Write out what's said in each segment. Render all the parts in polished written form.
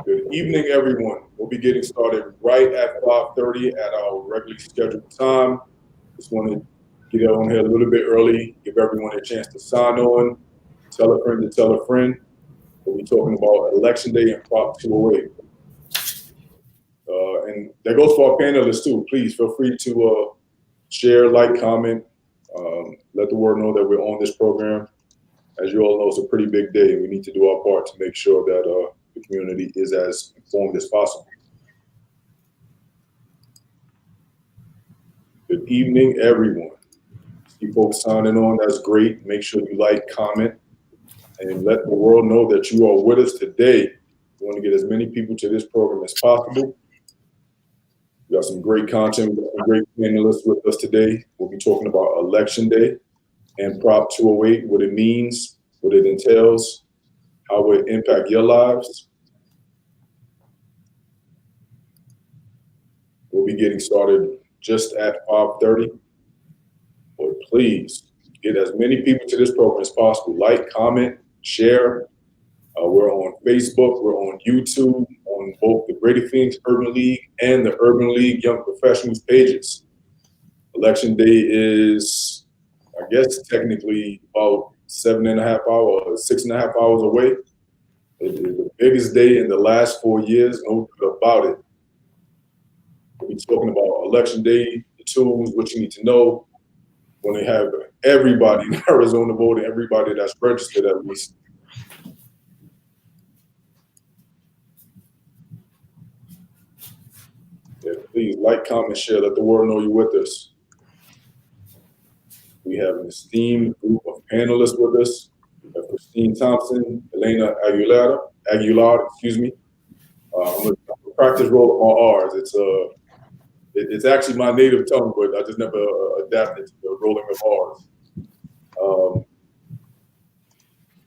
Good evening, everyone. We'll be getting started right at 5:30 at our regularly scheduled time. Just want to get on here a little bit early, give everyone a chance to sign on, tell a friend to tell a friend. We'll be talking about Election Day and Prop 208. And that goes for our panelists too. Please feel free to share, like, comment, let the world know that we're on this program. As you all know, it's a pretty big day, and we need to do our part to make sure that the community is as informed as possible. Good evening, everyone. See folks signing on, that's great. Make sure you like, comment, and let the world know that you are with us today. We want to get as many people to this program as possible. We got some great content, we got some great panelists with us today. We'll be talking about Election Day and Prop 208, what it means, what it entails, how it impact your lives. We'll be getting started just at 5:30. But please get as many people to this program as possible. Like, comment, share. We're on Facebook, we're on YouTube, on both the Greater Phoenix Urban League and the Urban League Young Professionals pages. Election Day is, I guess, technically about 7.5 hours, 6.5 hours away. It is the biggest day in the last 4 years, no doubt about it. We'll be talking about Election Day, the tools, what you need to know when they have everybody in Arizona voting, everybody that's registered at least. Yeah, please like, comment, share, let the world know you're with us. We have an esteemed group of panelists with us. We have Thompson, Ylenia Aguilar, excuse me. I'm going to practice roll on R's. It's actually my native tongue, but I just never adapted to the rolling of R's.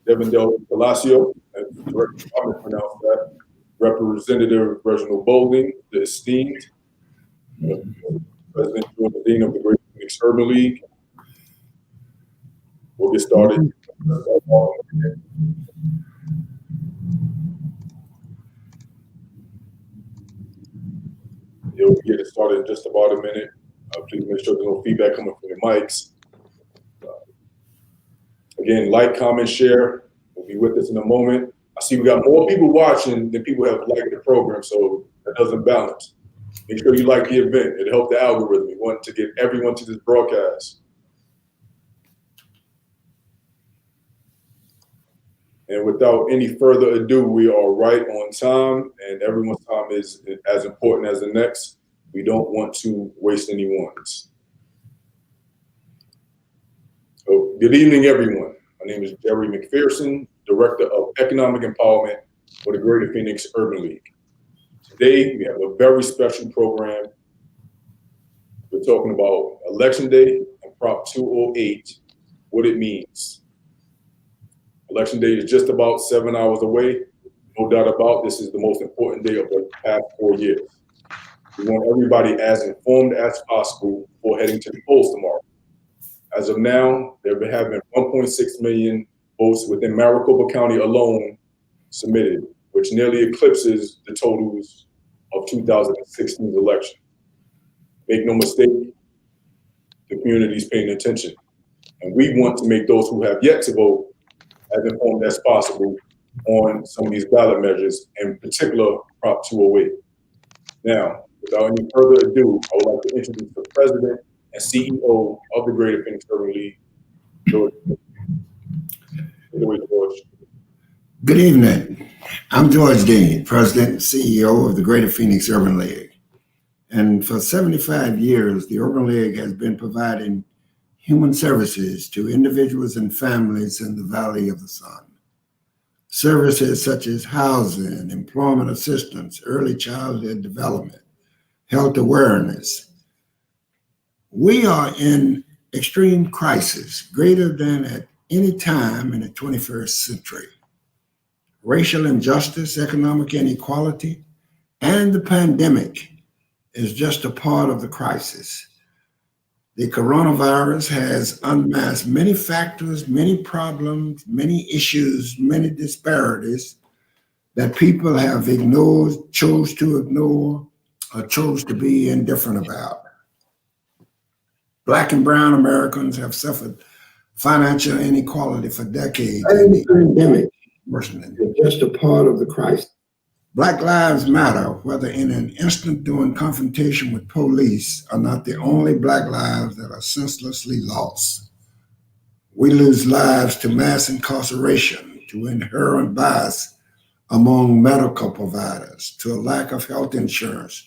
Devin Palacio, I'm going to pronounce that. Representative Reginald Bolding, the esteemed President and Dean of the Greater Phoenix Urban League. We'll get started. We'll get it started in just about a minute. Please make sure there's no feedback coming from the mics. Again, like, comment, share. We'll be with us in a moment. I see we got more people watching than people have liked the program, so that doesn't balance. Make sure you like the event. It'll help the algorithm. We want to get everyone to this broadcast. And without any further ado, we are right on time, and everyone's time is as important as the next. We don't want to waste anyone's. So, good evening, everyone. My name is Jerry McPherson, Director of Economic Empowerment for the Greater Phoenix Urban League. Today, we have a very special program. We're talking about Election Day and Prop 208, what it means. Election Day is just about 7 hours away. No doubt about this is the most important day of the past 4 years. We want everybody as informed as possible before heading to the polls tomorrow. As of now, there have been 1.6 million votes within Maricopa County alone submitted, which nearly eclipses the totals of 2016's election. Make no mistake, the community is paying attention. And we want to make those who have yet to vote as informed as possible on some of these ballot measures, in particular Prop 208. Now, without any further ado, I would like to introduce the President and CEO of the Greater Phoenix Urban League, George. Good evening. I'm George Dean, President and CEO of the Greater Phoenix Urban League. And for 75 years, the Urban League has been providing human services to individuals and families in the Valley of the Sun. Services such as housing, employment assistance, early childhood development, health awareness. We are in extreme crisis, greater than at any time in the 21st century. Racial injustice, economic inequality, and the pandemic is just a part of the crisis. The coronavirus has unmasked many factors, many problems, many issues, many disparities that people have ignored, chose to ignore, or chose to be indifferent about. Black and brown Americans have suffered financial inequality for decades. And the pandemic is just a part of the crisis. Black lives matter, whether in an instant during confrontation with police, are not the only Black lives that are senselessly lost. We lose lives to mass incarceration, to inherent bias among medical providers, to a lack of health insurance,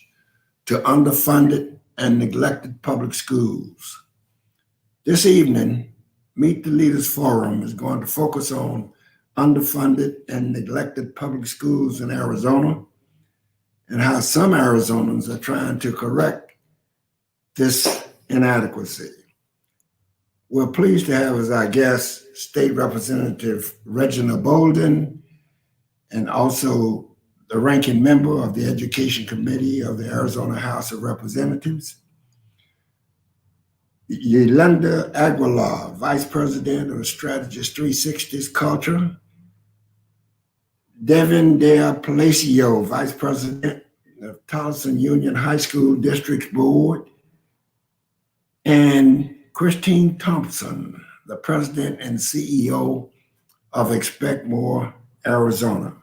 to underfunded and neglected public schools. This evening, Meet the Leaders Forum is going to focus on underfunded and neglected public schools in Arizona and how some Arizonans are trying to correct this inadequacy. We're pleased to have as our guest State Representative Reginald Bolding and also the ranking member of the Education Committee of the Arizona House of Representatives, Ylenia Aguilar, Vice President of Strategist 360's Culture, Devin Palacio, Vice President of Tolleson Union High School District Board, and Christine Thompson, the President and CEO of Expect More Arizona.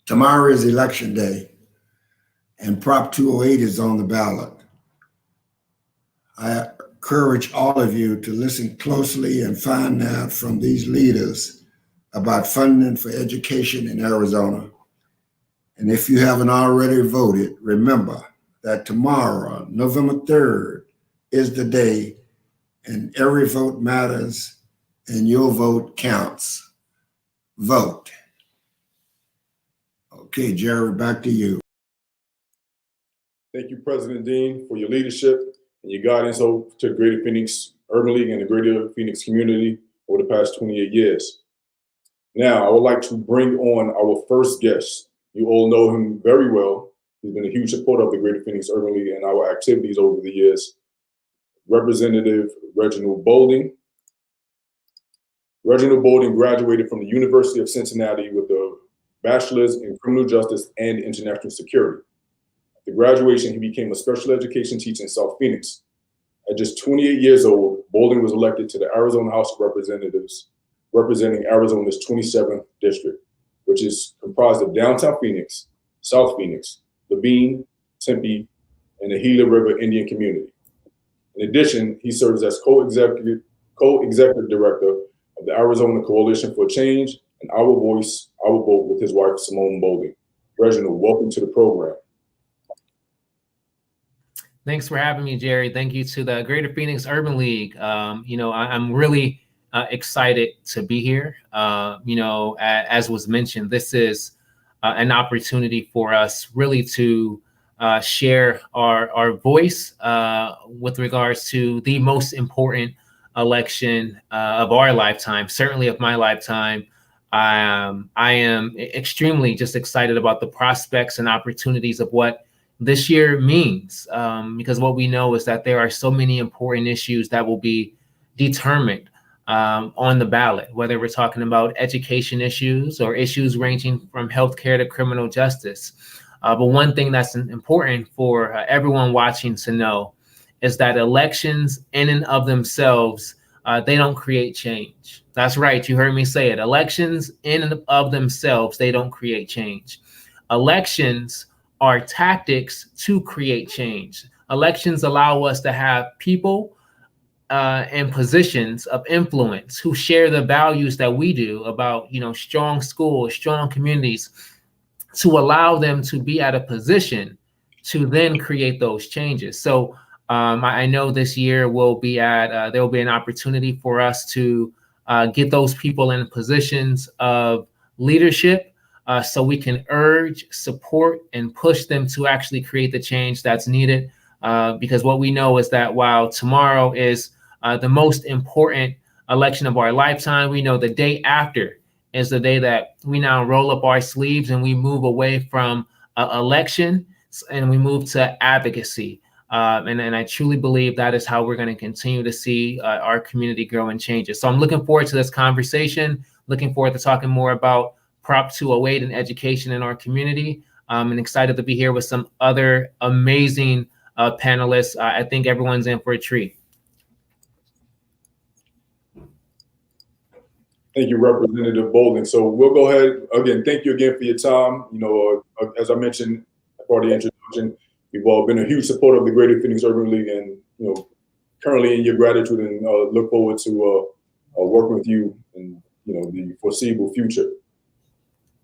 Tomorrow is Election Day, and Prop 208 is on the ballot. I encourage all of you to listen closely and find out from these leaders about funding for education in Arizona. And if you haven't already voted, remember that tomorrow, November 3rd, is the day, and every vote matters, and your vote counts. Vote. Okay, Jerry, back to you. Thank you, President Dean, for your leadership and your guidance over to the Greater Phoenix Urban League and the Greater Phoenix community over the past 28 years. Now, I would like to bring on our first guest. You all know him very well. He's been a huge supporter of the Greater Phoenix Urban League and our activities over the years. Representative Reginald Bolding. Reginald Bolding graduated from the University of Cincinnati with a bachelor's in criminal justice and international security. After graduation, he became a special education teacher in South Phoenix. At just 28 years old, Bolding was elected to the Arizona House of Representatives, representing Arizona's 27th district, which is comprised of downtown Phoenix, South Phoenix, Levine, Tempe, and the Gila River Indian community. In addition, he serves as co-executive director of the Arizona Coalition for Change and Our Voice, Our Vote with his wife, Simone Bolding. Reginald, welcome to the program. Thanks for having me, Jerry. Thank you to the Greater Phoenix Urban League. I'm really excited to be here. As was mentioned, this is an opportunity for us really to share our voice with regards to the most important election of our lifetime, certainly of my lifetime. I am extremely just excited about the prospects and opportunities of what this year means, because what we know is that there are so many important issues that will be determined on the ballot, whether we're talking about education issues or issues ranging from healthcare to criminal justice. But one thing that's important for everyone watching to know is that elections in and of themselves, they don't create change. That's right. You heard me say it. Elections in and of themselves, they don't create change. Elections are tactics to create change. Elections allow us to have people in positions of influence who share the values that we do about, strong schools, strong communities, to allow them to be at a position to then create those changes. So I know this year there will be an opportunity for us to get those people in positions of leadership so we can urge, support, and push them to actually create the change that's needed. Because what we know is that while tomorrow is the most important election of our lifetime, we know the day after is the day that we now roll up our sleeves and we move away from election and we move to advocacy. And I truly believe that is how we're going to continue to see our community grow and changes. So I'm looking forward to this conversation, looking forward to talking more about Prop 208 and education in our community, and excited to be here with some other amazing panelists. I think everyone's in for a treat. Thank you, Representative Bolding. So we'll go ahead again. Thank you again for your time. As I mentioned as part of the introduction, you've all been a huge supporter of the Greater Phoenix Urban League, and currently in your gratitude, and look forward to working with you in the foreseeable future.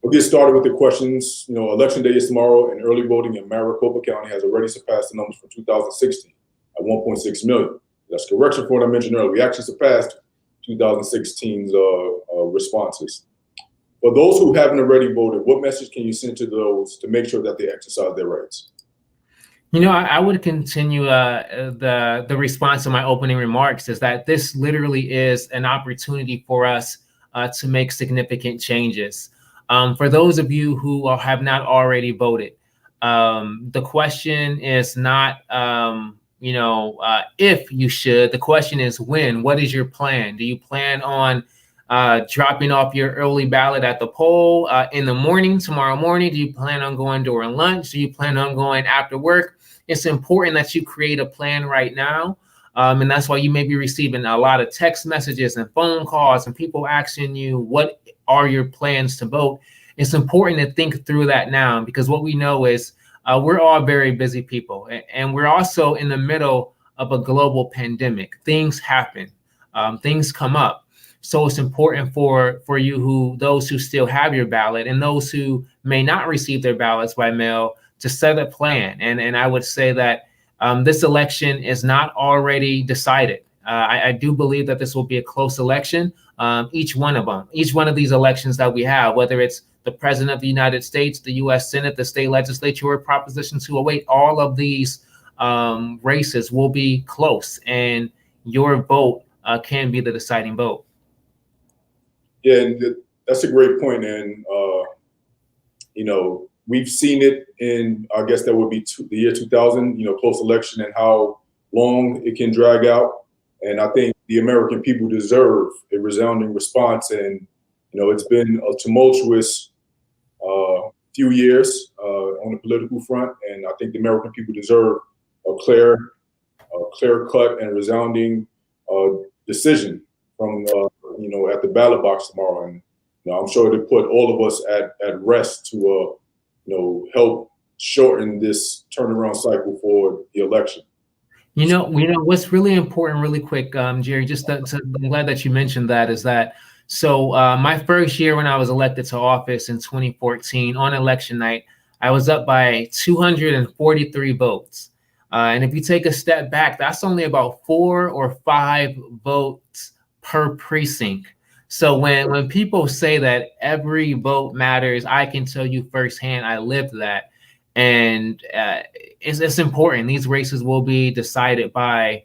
We'll get started with the questions. Election day is tomorrow, and early voting in Maricopa County has already surpassed the numbers from 2016 at 1.6 million. That's correction for what I mentioned earlier. We actually surpassed 2016's responses. For those who haven't already voted, what message can you send to those to make sure that they exercise their rights? I would continue the response to my opening remarks is that this literally is an opportunity for us to make significant changes. For those of you who have not already voted, the question is not, if you should. The question is when. What is your plan? Do you plan on dropping off your early ballot at the poll in the morning, tomorrow morning? Do you plan on going during lunch? Do you plan on going after work? It's important that you create a plan right now. And that's why you may be receiving a lot of text messages and phone calls and people asking you, what are your plans to vote? It's important to think through that now, because what we know is we're all very busy people, and we're also in the middle of a global pandemic. Things happen, things come up. So it's important for those who still have your ballot and those who may not receive their ballots by mail to set a plan. And I would say that this election is not already decided. I do believe that this will be a close election. Each one of these elections that we have, whether it's the President of the United States, the U.S. Senate, the state legislature, or Proposition 208, all of these races will be close, and your vote can be the deciding vote. Yeah, and that's a great point. And, we've seen it in, I guess that would be the year 2000, close election, and how long it can drag out. And I think the American people deserve a resounding response. And, it's been a tumultuous few years on the political front. And I think the American people deserve a clear cut and resounding decision from, at the ballot box tomorrow. And I'm sure to put all of us at rest to, help shorten this turnaround cycle for the election. What's really important, really quick, Jerry, I'm glad that you mentioned that, is that, so my first year when I was elected to office in 2014, on election night, I was up by 243 votes. And if you take a step back, that's only about 4 or 5 votes per precinct. So when people say that every vote matters, I can tell you firsthand, I lived that. And it's important. These races will be decided by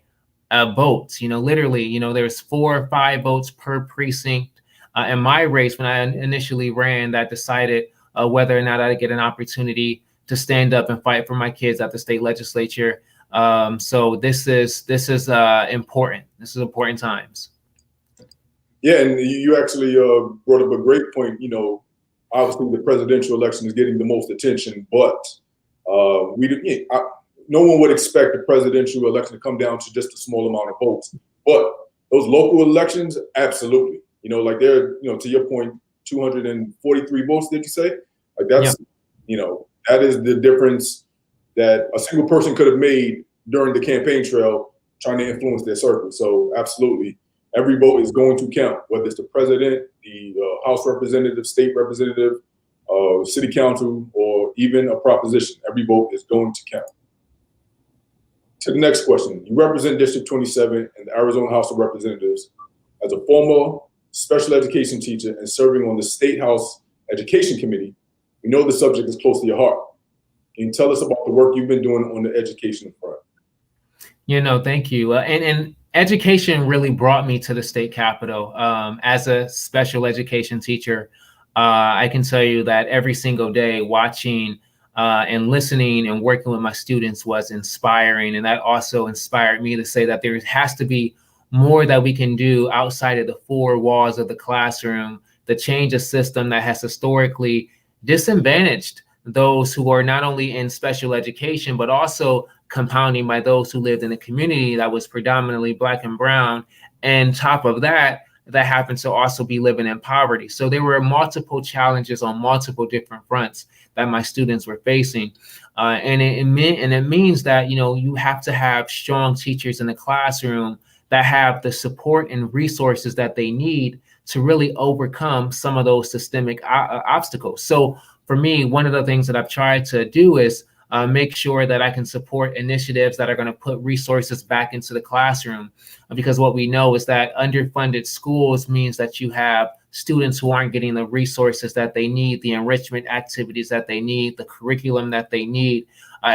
votes. Literally, there's 4 or 5 votes per precinct. In my race, when I initially ran, that decided whether or not I'd get an opportunity to stand up and fight for my kids at the state legislature. So this is important. This is important times. Yeah, and you actually brought up a great point. Obviously the presidential election is getting the most attention, but no one would expect the presidential election to come down to just a small amount of votes. But those local elections, absolutely. Like they're, to your point, 243 votes, did you say? Like that's, that is the difference that a single person could have made during the campaign trail trying to influence their circle. So absolutely. Every vote is going to count, whether it's the president, the House representative, state representative, city council, or even a proposition. Every vote is going to count. To the next question. You represent District 27 in the Arizona House of Representatives. As a former special education teacher and serving on the State House Education Committee, we know the subject is close to your heart. Can you tell us about the work you've been doing on the education front? Thank you. And education really brought me to the state capitol. As a special education teacher, I can tell you that every single day watching and listening and working with my students was inspiring. And that also inspired me to say that there has to be more that we can do outside of the four walls of the classroom to change a system that has historically disadvantaged those who are not only in special education, but also compounding by those who lived in a community that was predominantly Black and brown. And top of that, that happened to also be living in poverty. So there were multiple challenges on multiple different fronts that my students were facing. And it means that, you know, you have to have strong teachers in the classroom that have the support and resources that they need to really overcome some of those systemic obstacles. So for me, one of the things that I've tried to do is make sure that I can support initiatives that are going to put resources back into the classroom, because what we know is that underfunded schools means that you have students who aren't getting the resources that they need, the enrichment activities that they need, the curriculum that they need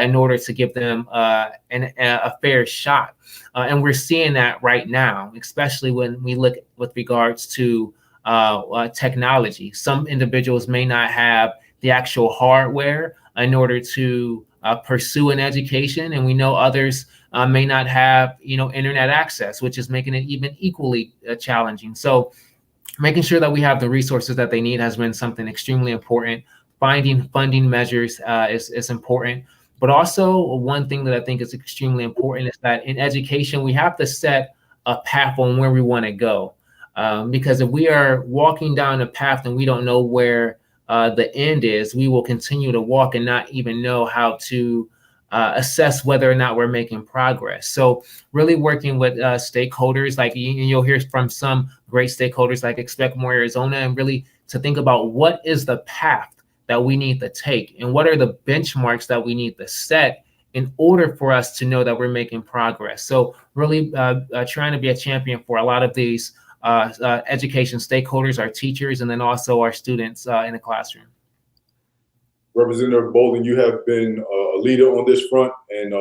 in order to give them a fair shot. And we're seeing that right now, especially when we look with regards to technology. Some individuals may not have the actual hardware in order to pursue an education, and we know others may not have, you know, internet access, which is making it even equally challenging. So making sure that we have the resources that they need has been something extremely important. Finding funding measures is important. But also one thing that I think is extremely important is that in education, we have to set a path on where we want to go. Because if we are walking down a path and we don't know where the end is, we will continue to walk and not even know how to assess whether or not we're making progress. So really working with stakeholders, like you'll hear from some great stakeholders like Expect More Arizona, and really to think about what is the path that we need to take and what are the benchmarks that we need to set in order for us to know that we're making progress. So really trying to be a champion for a lot of these education stakeholders, our teachers, and then also our students in the classroom. Representative Bolding, you have been a leader on this front and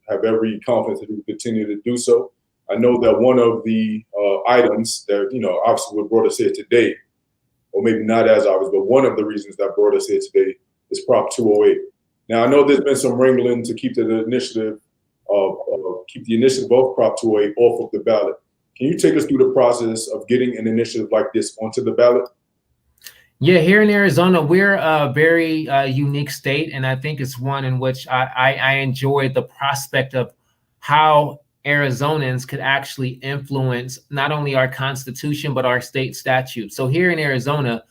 have every confidence that you will continue to do so. I know that one of the items that, you know, obviously what brought us here today, or maybe not as obvious, but one of the reasons that brought us here today is Prop 208. Now, I know there's been some wrangling to keep the initiative of Prop 208 off of the ballot. Can you take us through the process of getting an initiative like this onto the ballot? Yeah, here in Arizona, we're a very unique state, and I think it's one in which I enjoy the prospect of how Arizonans could actually influence not only our Constitution, but our state statutes. So here in Arizona,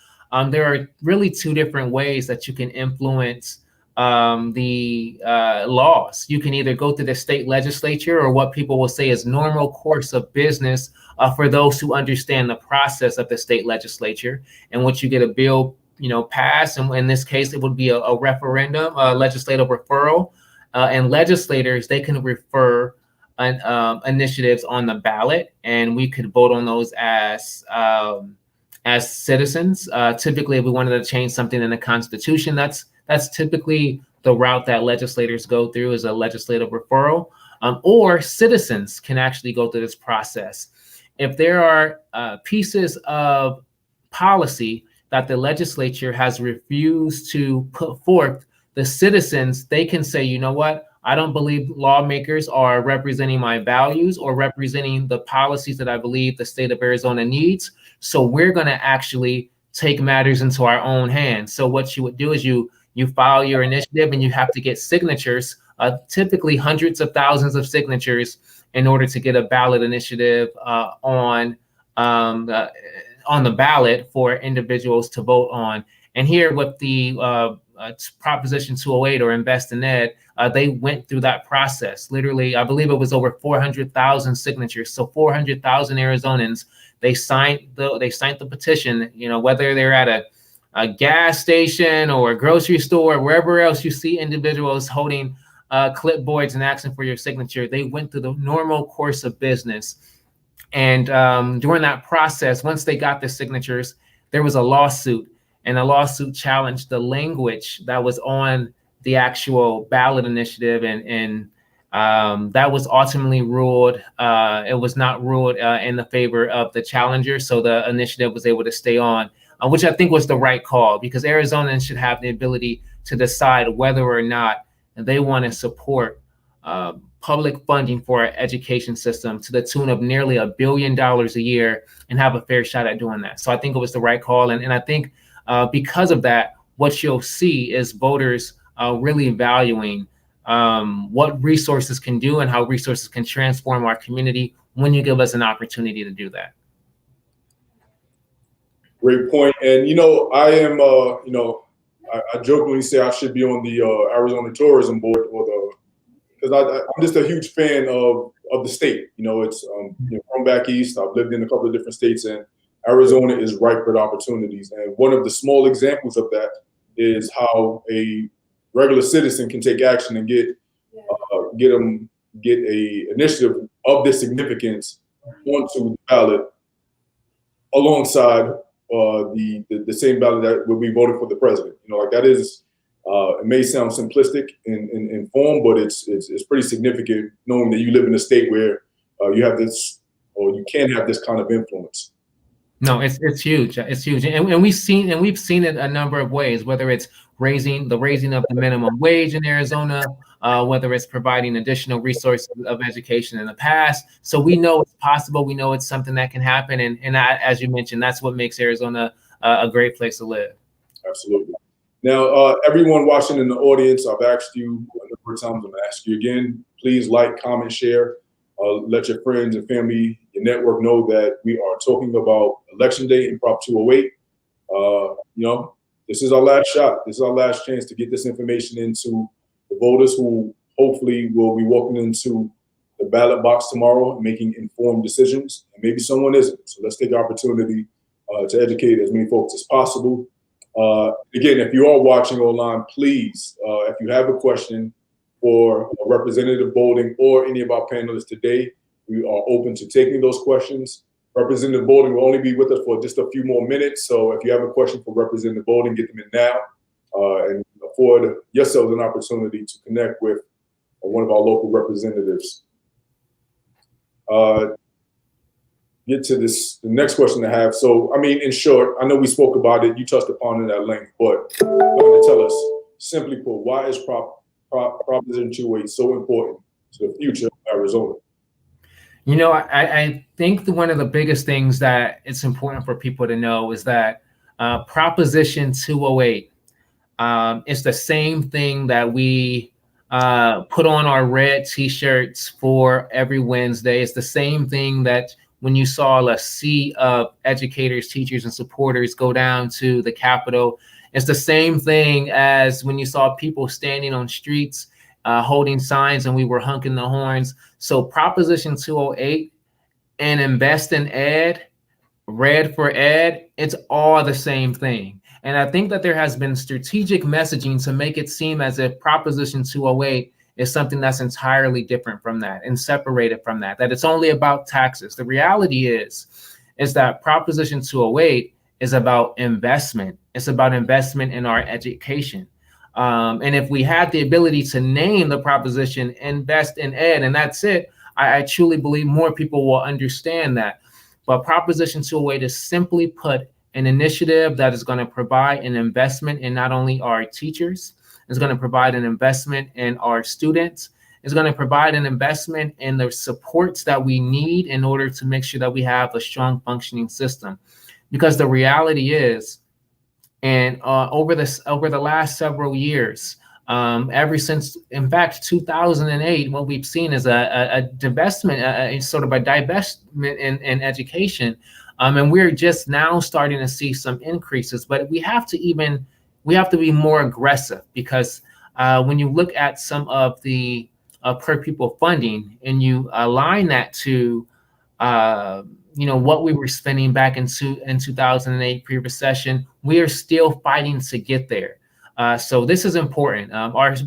there are really two different ways that you can influence the laws. You can either go through the state legislature, or what people will say is normal course of business for those who understand the process of the state legislature. And once you get a bill, you know, passed, and in this case, it would be a referendum, a legislative referral, and legislators, they can refer initiatives on the ballot, and we could vote on those as citizens. Typically, if we wanted to change something in the Constitution, that's typically the route that legislators go through, is a legislative referral, or citizens can actually go through this process. If there are pieces of policy that the legislature has refused to put forth, the citizens, they can say, you know what, I don't believe lawmakers are representing my values or representing the policies that I believe the state of Arizona needs. So we're going to actually take matters into our own hands. So what you would do is you file your initiative, and you have to get signatures, typically hundreds of thousands of signatures, in order to get a ballot initiative on the ballot for individuals to vote on. And here with the Proposition 208 or Invest in Ed, they went through that process. Literally, I believe it was over 400,000 signatures. So 400,000 Arizonans, they signed the petition. You know, whether they're at a gas station or a grocery store, wherever else you see individuals holding clipboards and asking for your signature, they went through the normal course of business. And during that process, once they got the signatures, there was a lawsuit, and the lawsuit challenged the language that was on the actual ballot initiative, and that was ultimately ruled. It was not ruled in the favor of the challenger, so the initiative was able to stay on, which I think was the right call, because Arizonans should have the ability to decide whether or not they want to support public funding for our education system to the tune of nearly $1 billion a year and have a fair shot at doing that. So I think it was the right call. And I think because of that, what you'll see is voters really valuing what resources can do and how resources can transform our community when you give us an opportunity to do that. Great point. And, I am, I jokingly say I should be on the Arizona Tourism Board, because I'm just a huge fan of the state. It's from back east. I've lived in a couple of different states, and Arizona is ripe with opportunities. And one of the small examples of that is how a regular citizen can take action and get a initiative of this significance onto the ballot alongside the same ballot that will be voted for the president. That is, it may sound simplistic in form, but it's pretty significant knowing that you live in a state where you have this, or you can have this kind of influence. No, it's huge. It's huge, and we've seen it a number of ways. Whether it's raising of the minimum wage in Arizona, whether it's providing additional resources of education in the past. So we know it's possible. We know it's something that can happen, and as you mentioned, that's what makes Arizona a great place to live. Absolutely. Now, everyone watching in the audience, I've asked you a number of times. I'm going to ask you again. Please like, comment, share. Let your friends and family, your network know that we are talking about Election Day and Prop 208. This is our last shot. This is our last chance to get this information into the voters who hopefully will be walking into the ballot box tomorrow and making informed decisions. And maybe someone isn't. So let's take the opportunity to educate as many folks as possible. Again, if you are watching online, please, if you have a question for Representative Bolding or any of our panelists today, we are open to taking those questions. Representative Bolding will only be with us for just a few more minutes. So if you have a question for Representative Bolding, get them in now and afford yourselves an opportunity to connect with one of our local representatives. Get to the next question I have. So, in short, I know we spoke about it. You touched upon it at length, but going to tell us, simply put, why is Proposition 208 so important to the future of Arizona? I think one of the biggest things that it's important for people to know is that Proposition 208 is the same thing that we put on our red T-shirts for every Wednesday. It's the same thing that when you saw a sea of educators, teachers, and supporters go down to the Capitol. It's the same thing as when you saw people standing on streets holding signs and we were honking the horns. So Proposition 208 and Invest in Ed, Red for Ed, it's all the same thing. And I think that there has been strategic messaging to make it seem as if Proposition 208 is something that's entirely different from that and separated from that it's only about taxes. The reality is that Proposition 208 is about investment. It's about investment in our education. And if we had the ability to name the proposition Invest in Ed, and that's it, I truly believe more people will understand that. But Proposition 208 is simply put an initiative that is going to provide an investment in not only our teachers, it's going to provide an investment in our students, it's going to provide an investment in the supports that we need in order to make sure that we have a strong functioning system. Because the reality is, and over the last several years, ever since, in fact, 2008, what we've seen is a divestment, sort of a divestment in education. And we're just now starting to see some increases, but we have to be more aggressive, because when you look at some of the per pupil funding and you align that to what we were spending back in 2008 pre-recession, we are still fighting to get there. So this is important.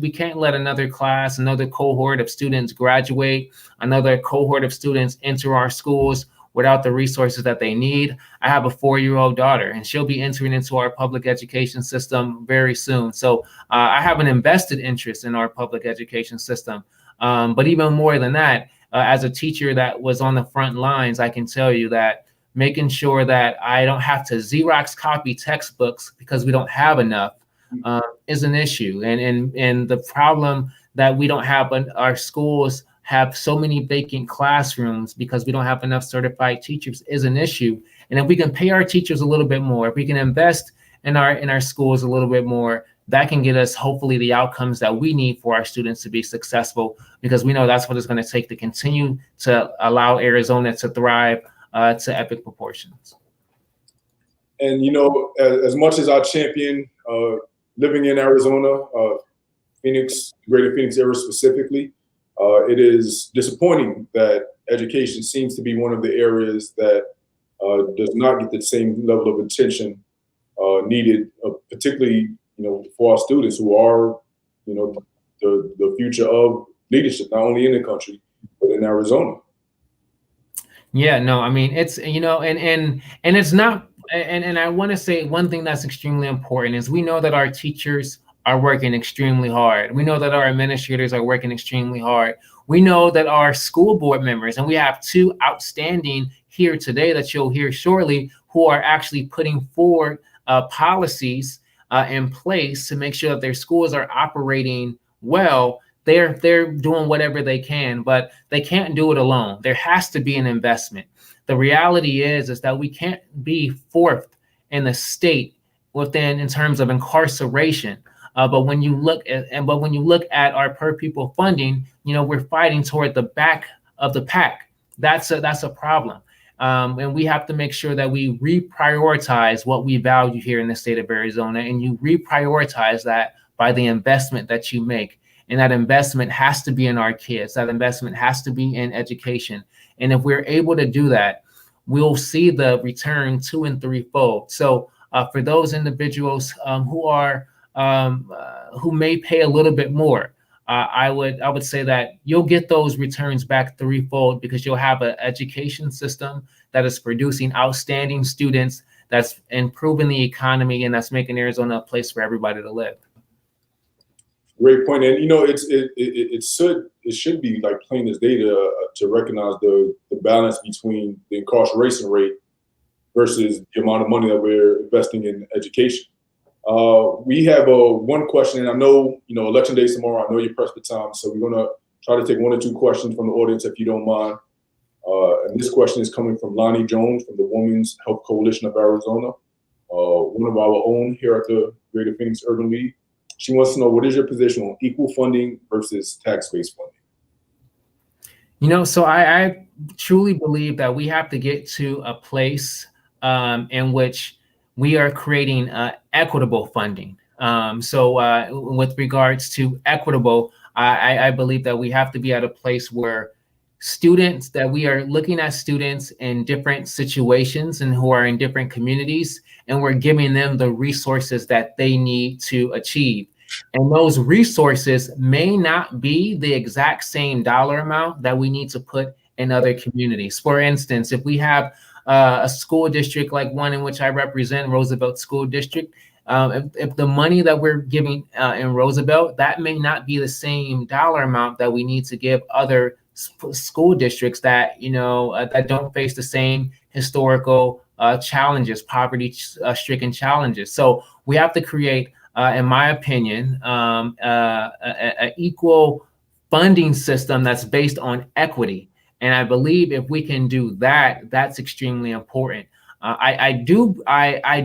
We can't let another class, another cohort of students graduate, another cohort of students enter our schools without the resources that they need. I have a 4-year-old daughter, and she'll be entering into our public education system very soon. So I have an invested interest in our public education system. But even more than that, as a teacher that was on the front lines, I can tell you that making sure that I don't have to Xerox copy textbooks because we don't have enough, is an issue, and the problem that we don't have our schools have so many vacant classrooms because we don't have enough certified teachers is an issue. And if we can pay our teachers a little bit more, if we can invest in our schools a little bit more, that can get us hopefully the outcomes that we need for our students to be successful, because we know that's what it's going to take to continue to allow Arizona to thrive to epic proportions. And, you know, as much as I champion living in Arizona, Phoenix, greater Phoenix area specifically, it is disappointing that education seems to be one of the areas that does not get the same level of attention needed, particularly, you know, for our students who are, you know, the future of leadership, not only in the country, but in Arizona. Yeah, no, I mean, it's, you know, and it's not, and I want to say one thing that's extremely important is we know that our teachers are working extremely hard. We know that our administrators are working extremely hard. We know that our school board members, and we have two outstanding here today that you'll hear shortly, who are actually putting forward policies in place to make sure that their schools are operating well. They're doing whatever they can, but they can't do it alone. There has to be an investment. The reality is that we can't be fourth in the state in terms of incarceration. But when you look at our per pupil funding, you know, we're fighting toward the back of the pack. That's a problem. And we have to make sure that we reprioritize what we value here in the state of Arizona, and you reprioritize that by the investment that you make. And that investment has to be in our kids. That investment has to be in education. And if we're able to do that, we'll see the return 2- and 3-fold. So for those individuals who may pay a little bit more, I would say that you'll get those returns back 3-fold, because you'll have an education system that is producing outstanding students, that's improving the economy, and that's making Arizona a place for everybody to live. Great point. And, you know, it should be like plain as day to recognize the balance between the incarceration rate versus the amount of money that we're investing in education. We have one question, and I know, you know, election day is tomorrow. I know you're pressed for time, so we're going to try to take 1 or 2 questions from the audience, if you don't mind. And this question is coming from Lonnie Jones from the Women's Health Coalition of Arizona, one of our own here at the Greater Phoenix Urban League. She wants to know, what is your position on equal funding versus tax-based funding? You know, so I truly believe that we have to get to a place in which we are creating equitable funding. So with regards to equitable, I believe that we have to be at a place where we are looking at students in different situations and who are in different communities, and we're giving them the resources that they need to achieve. And those resources may not be the exact same dollar amount that we need to put in other communities. For instance, if we have a school district like one in which I represent, Roosevelt School District, if the money that we're giving in Roosevelt, that may not be the same dollar amount that we need to give other school districts that, you know, that don't face the same historical challenges, poverty-stricken challenges. So we have to create, in my opinion, an equal funding system that's based on equity. And I believe if we can do that, that's extremely important. I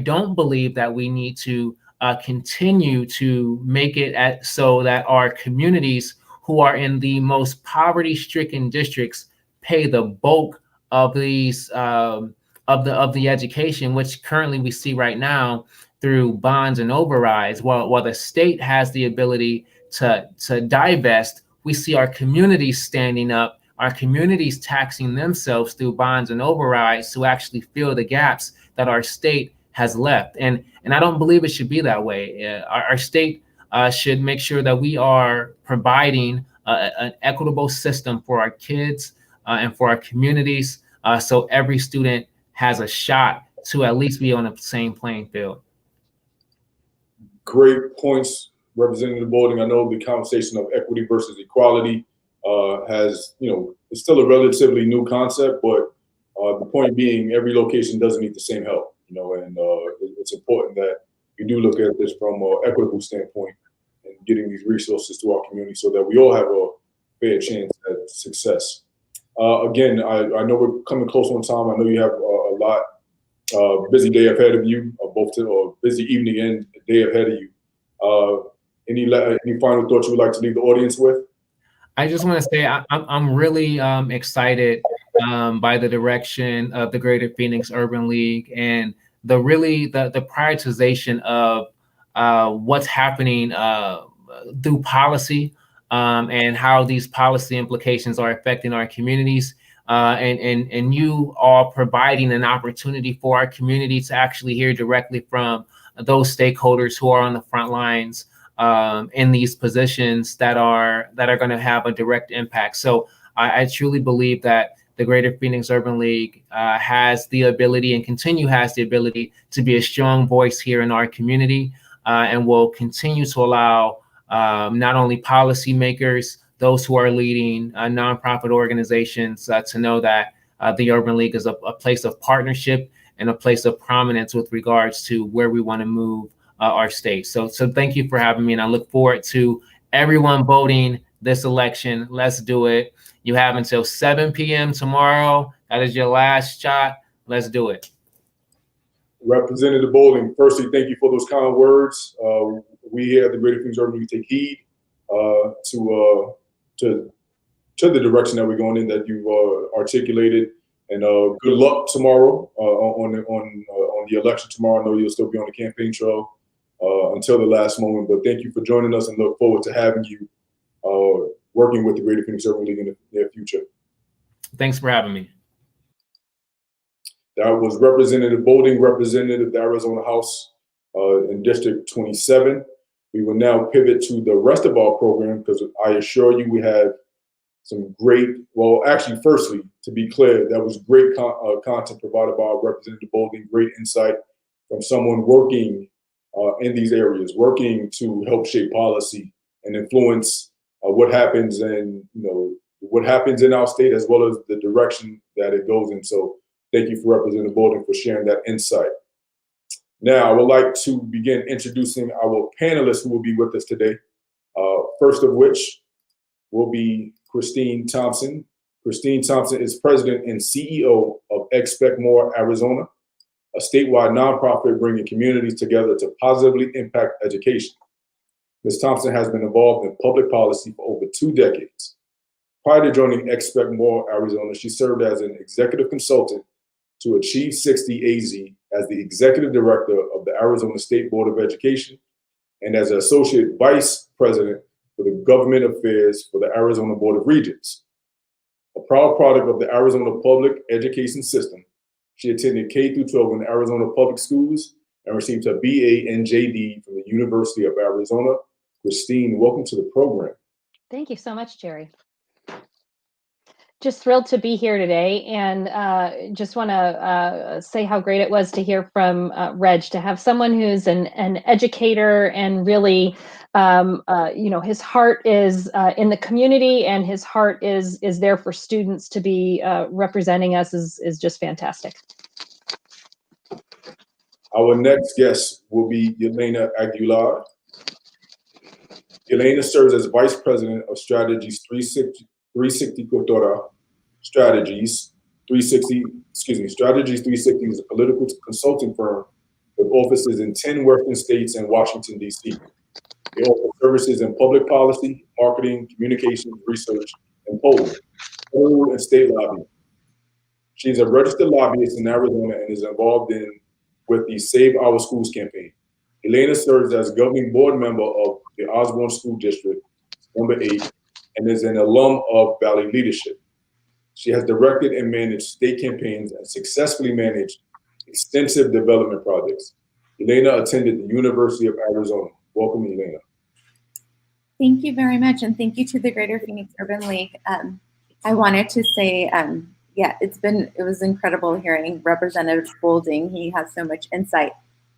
don't believe that we need to continue to make it so that our communities who are in the most poverty-stricken districts pay the bulk of these of the education, which currently we see right now through bonds and overrides. While the state has the ability to divest, we see our communities standing up, our communities taxing themselves through bonds and overrides to actually fill the gaps that our state has left. And I don't believe it should be that way. Our state should make sure that we are providing an equitable system for our kids and for our communities, so every student has a shot to at least be on the same playing field. Great points, Representative Bolding. I know the conversation of equity versus equality has, you know, it's still a relatively new concept, but the point being, every location doesn't need the same help, you know, and it's important that we do look at this from an equitable standpoint and getting these resources to our community so that we all have a fair chance at success. Again, I know we're coming close on time. I know you have a lot busy day ahead of you, or busy evening and day ahead of you. Any final thoughts you would like to leave the audience with? I just want to say I'm really excited by the direction of the Greater Phoenix Urban League and the prioritization of what's happening through policy and how these policy implications are affecting our communities. And you all providing an opportunity for our community to actually hear directly from those stakeholders who are on the front lines in these positions that are going to have a direct impact. So I truly believe that the Greater Phoenix Urban League has the ability and has the ability to be a strong voice here in our community and will continue to allow not only policymakers, those who are leading nonprofit organizations to know that the Urban League is a place of partnership and a place of prominence with regards to where we want to move our state. So thank you for having me, and I look forward to everyone voting this election. Let's do it. You have until 7 p.m. tomorrow. That is your last shot. Let's do it. Representative Bolding, firstly, thank you for those kind words. We here at the Greater Phoenix Urban League take heed to the direction that we're going in that you've articulated. And good luck tomorrow on the election tomorrow. I know you'll still be on the campaign trail until the last moment, but thank you for joining us and look forward to having you working with the Greater Phoenix Urban League in the near future. Thanks for having me. That was Representative Bolding, representative of the Arizona House in District 27. We will now pivot to the rest of our program because I assure you we have some great, actually, firstly, to be clear, that was great content provided by Representative Bolding, great insight from someone working in these areas, working to help shape policy and influence what happens in our state as well as the direction that it goes in. So thank you for Representative Bolding for sharing that insight. Now, I would like to begin introducing our panelists who will be with us today. First of which will be Christine Thompson. Christine Thompson is president and CEO of Expect More Arizona, a statewide nonprofit bringing communities together to positively impact education. Ms. Thompson has been involved in public policy for over 2 decades. Prior to joining Expect More Arizona, she served as an executive consultant to Achieve 60 AZ as the executive director of the Arizona State Board of Education and as an associate vice president for the government affairs for the Arizona Board of Regents. A proud product of the Arizona public education system, she attended K-12 in Arizona public schools and received her BA and JD from the University of Arizona. Christine, welcome to the program. Thank you so much, Jerry. Just thrilled to be here today, and just want to say how great it was to hear from Reg, to have someone who's an educator and really, his heart is in the community and his heart is there for students to be representing us is just fantastic. Our next guest will be Ylenia Aguilar. Ylenia serves as Vice President of Strategies 360 Cultura. Strategies 360 is a political consulting firm with offices in 10 Western states and Washington, D.C. They offer services in public policy, marketing, communications, research, and polling, federal and state lobbying. She's a registered lobbyist in Arizona and is involved with the Save Our Schools campaign. Ylenia serves as governing board member of the Osborne School District, number 8, and is an alum of Valley Leadership. She has directed and managed state campaigns and successfully managed extensive development projects. Ylenia attended the University of Arizona. Welcome, Ylenia. Thank you very much, and thank you to the Greater Phoenix Urban League. I wanted to say, it was incredible hearing Representative Bolding. He has so much insight.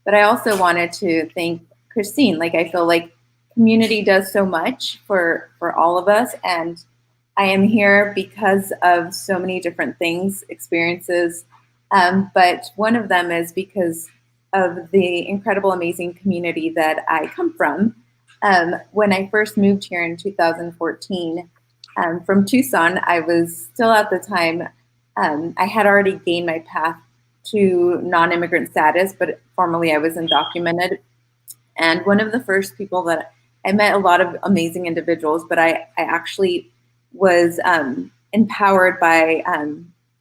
But I also wanted to thank Christine. I feel like community does so much for all of us, and I am here because of so many different things, experiences, but one of them is because of the incredible, amazing community that I come from. When I first moved here in 2014 from Tucson, I was still at the time, I had already gained my path to non-immigrant status, but formerly I was undocumented. And one of the first people that I met, a lot of amazing individuals, but I actually was empowered by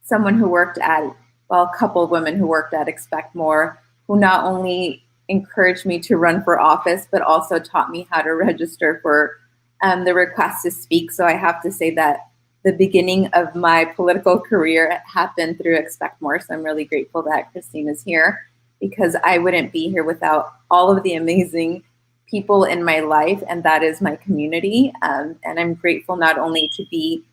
someone who worked at, well, a couple of women who worked at Expect More, who not only encouraged me to run for office, but also taught me how to register for the request to speak. So I have to say that the beginning of my political career happened through Expect More. So I'm really grateful that Christine is here, because I wouldn't be here without all of the amazing people in my life, and that is my community. And I'm grateful not only to be,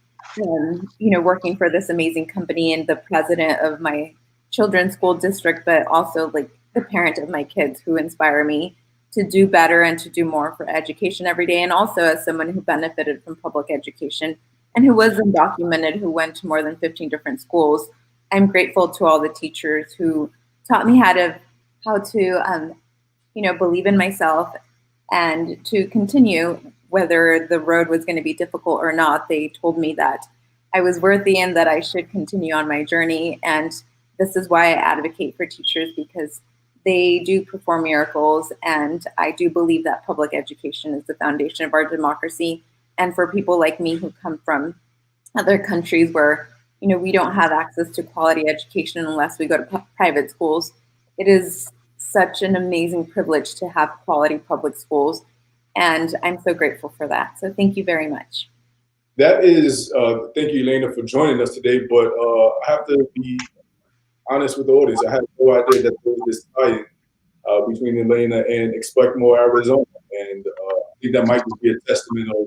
working for this amazing company and the president of my children's school district, but also like the parent of my kids who inspire me to do better and to do more for education every day. And also as someone who benefited from public education and who was undocumented, who went to more than 15 different schools, I'm grateful to all the teachers who taught me how to believe in myself and to continue, whether the road was going to be difficult or not. They told me that I was worthy and that I should continue on my journey. And this is why I advocate for teachers, because they do perform miracles. And I do believe that public education is the foundation of our democracy. And for people like me who come from other countries where, we don't have access to quality education unless we go to private schools, it is such an amazing privilege to have quality public schools. And I'm so grateful for that. So thank you very much. That is, thank you, Ylenia, for joining us today. But I have to be honest with the audience. I had no idea that there was this tie-in between Ylenia and Expect More Arizona. And I think that might just be a testament of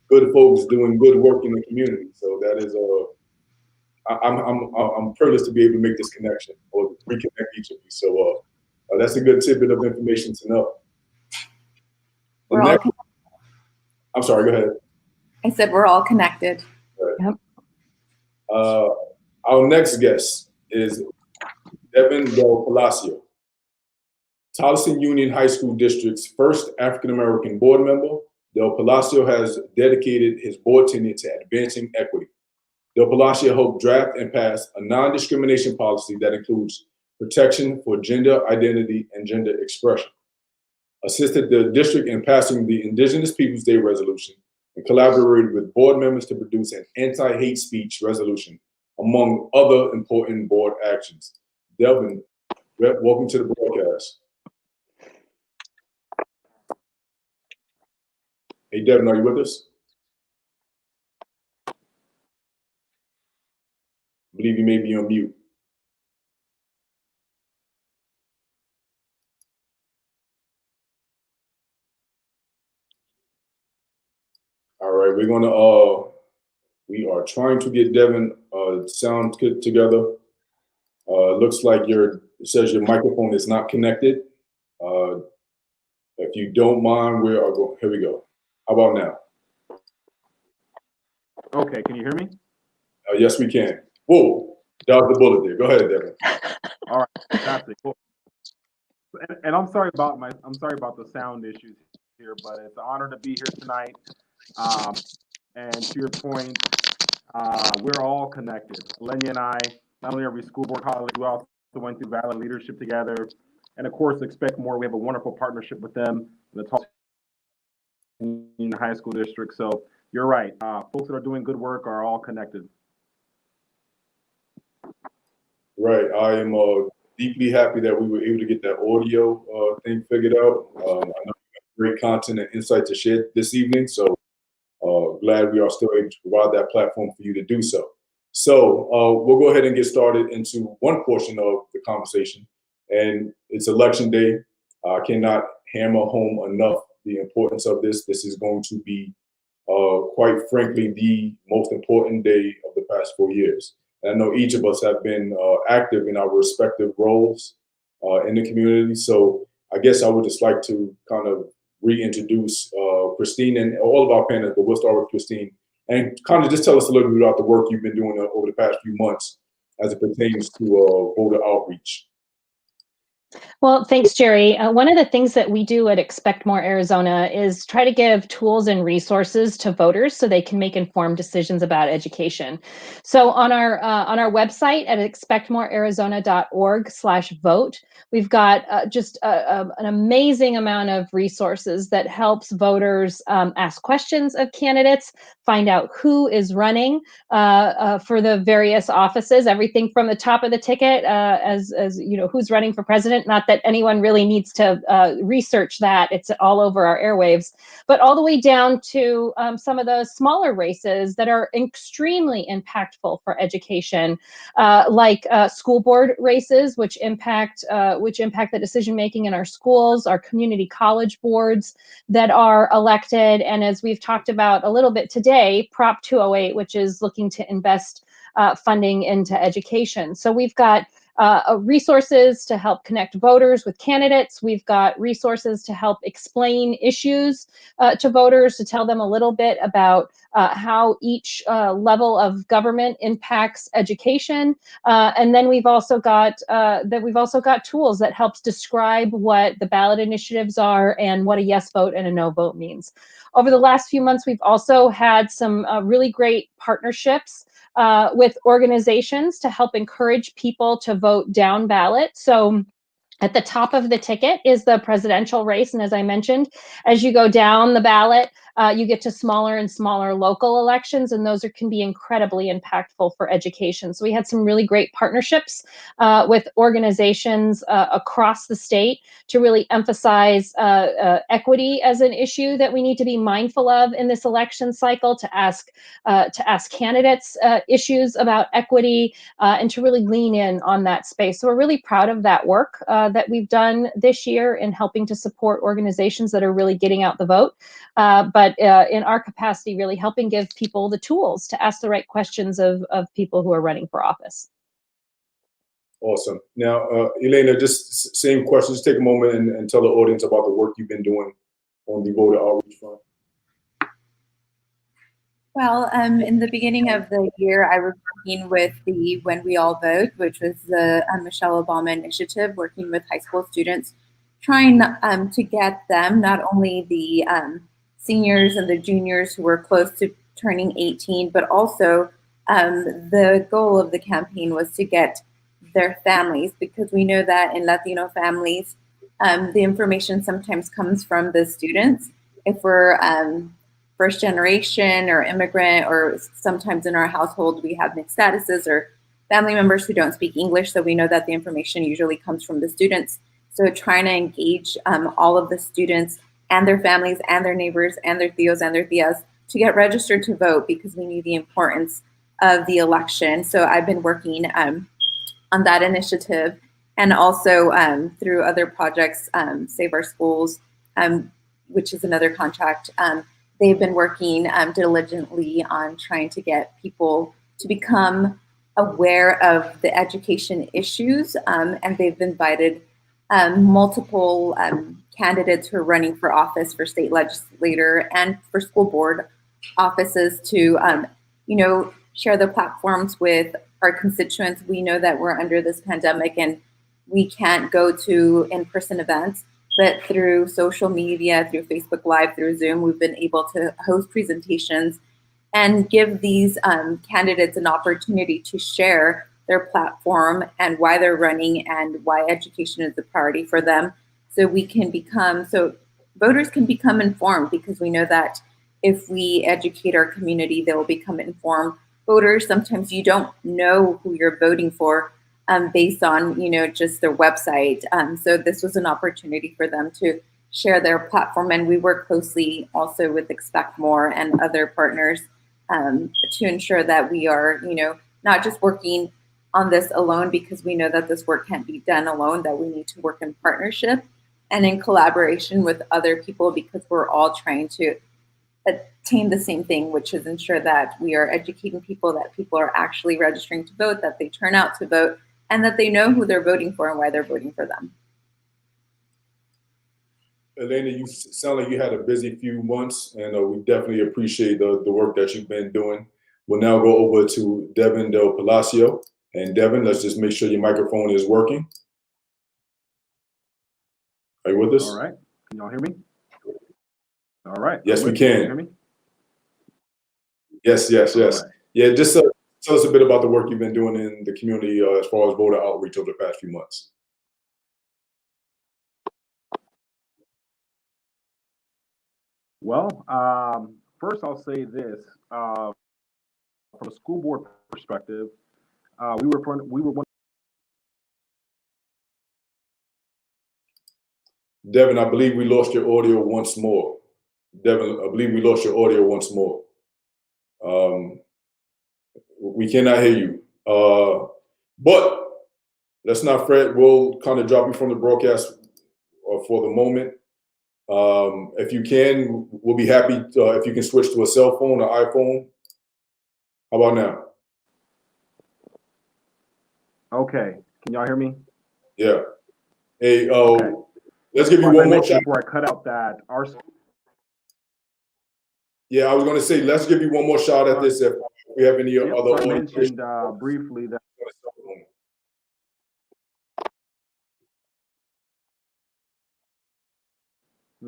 good folks doing good work in the community. So that is, I'm privileged to be able to make this connection or reconnect each of you. So that's a good tidbit of information to know. I'm sorry, go ahead. I said we're all connected. Right. Yep. Our next guest is Devin del Palacio, Tolleson Union High School District's first African-American board member. Del Palacio has dedicated his board tenure to advancing equity. Del Palacio helped draft and pass a non-discrimination policy that includes protection for gender identity and gender expression, assisted the district in passing the Indigenous Peoples Day resolution, and collaborated with board members to produce an anti-hate speech resolution, among other important board actions. Devin, welcome to the broadcast. Hey, Devin, are you with us? I believe you may be on mute. All right, we are trying to get Devin sound together. Looks like it says your microphone is not connected. If you don't mind, here we go. How about now? Okay, can you hear me? Yes, we can. Whoa, dodged the bullet there. Go ahead, Devin. All right, fantastic. Cool. And I'm sorry about the sound issues here, but it's an honor to be here tonight. And to your point, we're all connected. Ylenia and I, not only are we school board colleagues, we also went through Valley Leadership together. And of course, Expect More. We have a wonderful partnership with them, the Thompson High School District. So you're right. Folks that are doing good work are all connected. Right. I am deeply happy that we were able to get that audio thing figured out. I know we have great content and insight to share this evening. So glad we are still able to provide that platform for you to do so. So we'll go ahead and get started into one portion of the conversation. And it's election day. I cannot hammer home enough the importance of this. This is going to be, quite frankly, the most important day of the past 4 years. And I know each of us have been active in our respective roles in the community. So I guess I would just like to kind of reintroduce Christine and all of our panelists, but we'll start with Christine. And kind of just tell us a little bit about the work you've been doing over the past few months as it pertains to voter outreach. Well, thanks, Jerry. One of the things that we do at Expect More Arizona is try to give tools and resources to voters so they can make informed decisions about education. So on our website at expectmorearizona.org/vote, we've got just an amazing amount of resources that helps voters ask questions of candidates, find out who is running for the various offices, everything from the top of the ticket, as you know, who's running for president. Not that anyone really needs to research that; it's all over our airwaves. But all the way down to some of the smaller races that are extremely impactful for education, like school board races, which impact the decision making in our schools, our community college boards that are elected, and as we've talked about a little bit today, Prop 208, which is looking to invest funding into education. So we've got resources to help connect voters with candidates. We've got resources to help explain issues to voters, to tell them a little bit about how each level of government impacts education. And then we've also got tools that helps describe what the ballot initiatives are and what a yes vote and a no vote means. Over the last few months, we've also had some really great partnerships with organizations to help encourage people to vote down ballot. So at the top of the ticket is the presidential race. And as I mentioned, as you go down the ballot, you get to smaller and smaller local elections, and those can be incredibly impactful for education. So we had some really great partnerships with organizations across the state to really emphasize equity as an issue that we need to be mindful of in this election cycle, to ask candidates issues about equity, and to really lean in on that space. So we're really proud of that work that we've done this year in helping to support organizations that are really getting out the vote. But in our capacity, really helping give people the tools to ask the right questions of people who are running for office. Awesome. Now, Ylenia, just same question. Just take a moment and tell the audience about the work you've been doing on the voter outreach front. Well, in the beginning of the year, I was working with the When We All Vote, which was the Michelle Obama initiative, working with high school students, trying to get them, not only the seniors and the juniors who were close to turning 18, but also the goal of the campaign was to get their families, because we know that in Latino families, the information sometimes comes from the students. If we're first generation or immigrant, or sometimes in our household we have mixed statuses or family members who don't speak English, so we know that the information usually comes from the students. So trying to engage all of the students and their families and their neighbors and their tios and their tias to get registered to vote, because we knew the importance of the election. So I've been working on that initiative, and also through other projects, Save Our Schools, which is another contract. They've been working diligently on trying to get people to become aware of the education issues, and they've invited multiple candidates who are running for office, for state legislator and for school board offices, to share the platforms with our constituents. We know that we're under this pandemic and we can't go to in-person events, but through social media, through Facebook Live, through Zoom, we've been able to host presentations and give these candidates an opportunity to share their platform and why they're running and why education is a priority for them. So voters can become informed, because we know that if we educate our community, they will become informed voters. Sometimes you don't know who you're voting for based on just their website. So this was an opportunity for them to share their platform, and we work closely also with Expect More and other partners to ensure that we are not just working on this alone, because we know that this work can't be done alone, that we need to work in partnership and in collaboration with other people, because we're all trying to attain the same thing, which is ensure that we are educating people, that people are actually registering to vote, that they turn out to vote, and that they know who they're voting for and why they're voting for them. Ylenia, you sound like you had a busy few months, and we definitely appreciate the work that you've been doing. We'll now go over to Devin del Palacio. And Devin, let's just make sure your microphone is working. Are you with us? All right. Can y'all hear me? All right. Yes, we Can you hear can. me? Yes. All right. Yeah, just tell us a bit about the work you've been doing in the community as far as voter outreach over the past few months. Well, first I'll say this. From a school board perspective, we were one. Devin, I believe we lost your audio once more. Devin, I believe we lost your audio once more. We cannot hear you. But let's not fret. We'll kind of drop you from the broadcast for the moment. If you can, we'll be happy if you can switch to a cell phone or iPhone. How about now? Okay. Can y'all hear me? Yeah. Hey, Okay. let's give you Well, one more shot. before I cut out that our. Yeah, I was going to say, let's give you one more shot at this if we have any other I audio mentioned briefly that.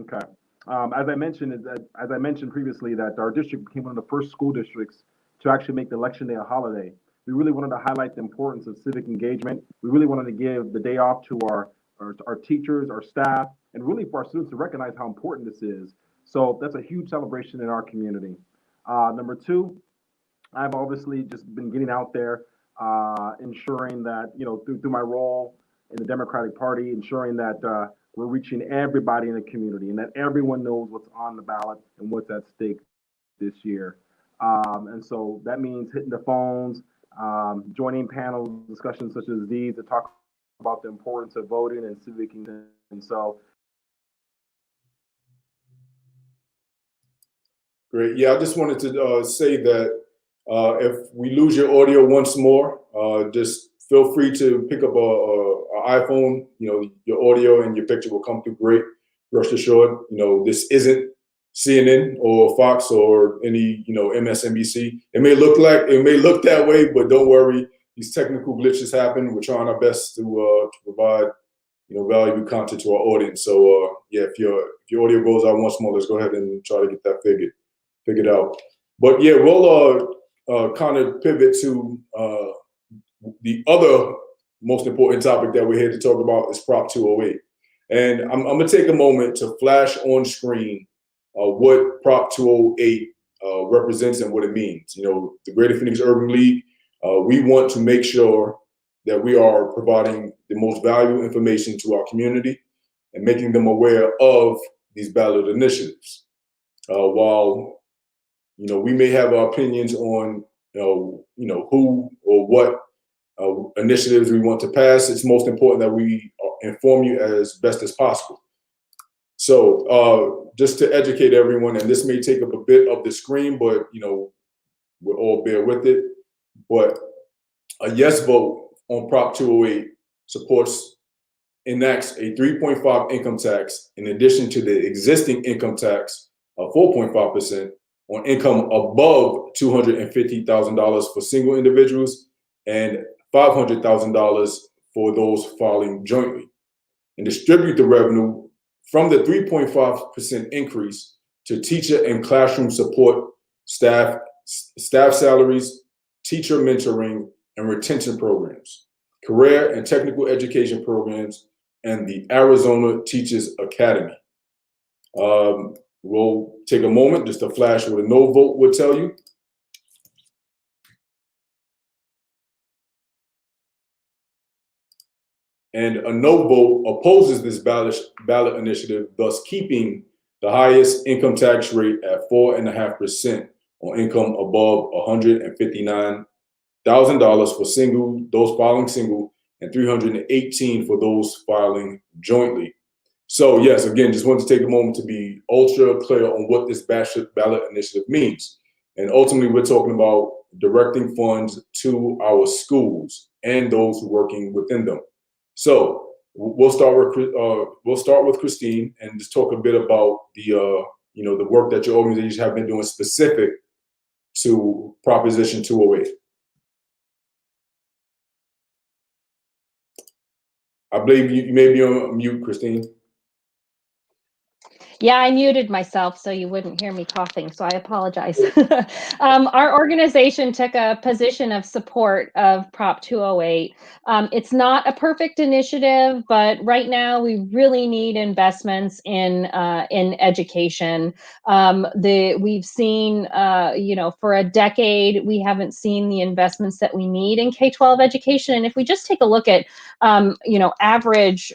Okay. As I mentioned previously, that our district became one of the first school districts to actually make the election day a holiday. We really wanted to highlight the importance of civic engagement. We really wanted to give the day off to our teachers, our staff, and really for our students to recognize how important this is. So that's a huge celebration in our community. Number two, I've obviously just been getting out there, ensuring that, through my role in the Democratic Party, ensuring that we're reaching everybody in the community and that everyone knows what's on the ballot and what's at stake this year. And so that means hitting the phones, joining panel discussions such as these to talk about the importance of voting and civic engagement. And so. Great. Yeah, I just wanted to say that if we lose your audio once more, just feel free to pick up an iPhone. Your audio and your picture will come through great. Rest assured, this isn't CNN or Fox or any, MSNBC. It may look that way, but don't worry. These technical glitches happen. We're trying our best to provide, valuable content to our audience. So yeah, if your audio goes out once more, let's go ahead and try to get that figured out. But yeah, we'll kind of pivot to the other most important topic that we're here to talk about is Prop 208. And I'm going to take a moment to flash on screen what Prop 208 represents and what it means. The Greater Phoenix Urban League, we want to make sure that we are providing the most valuable information to our community and making them aware of these ballot initiatives. While we may have our opinions on who or what initiatives we want to pass, it's most important that we inform you as best as possible. So just to educate everyone, and this may take up a bit of the screen, but we'll all bear with it. But a yes vote on Prop 208 enacts a 3.5 income tax in addition to the existing income tax of 4.5% on income above $250,000 for single individuals and $500,000 for those filing jointly, and distribute the revenue from the 3.5% increase to teacher and classroom support, staff salaries, teacher mentoring and retention programs, career and technical education programs, and the Arizona Teachers Academy. We'll take a moment just to flash what a no vote would tell you. And a no vote opposes this ballot initiative, thus keeping the highest income tax rate at 4.5% on income above $159,000 for those filing single, and $318 for those filing jointly. So yes, again, just wanted to take a moment to be ultra clear on what this ballot initiative means. And ultimately, we're talking about directing funds to our schools and those working within them. So we'll start with Christine and just talk a bit about the work that your organizations have been doing specific to Proposition 208. I believe you may be on mute, Christine. Yeah, I muted myself so you wouldn't hear me coughing, so I apologize. Our organization took a position of support of Prop 208. It's not a perfect initiative, but right now we really need investments in education. We've seen, for a decade, we haven't seen the investments that we need in K-12 education. And if we just take a look at average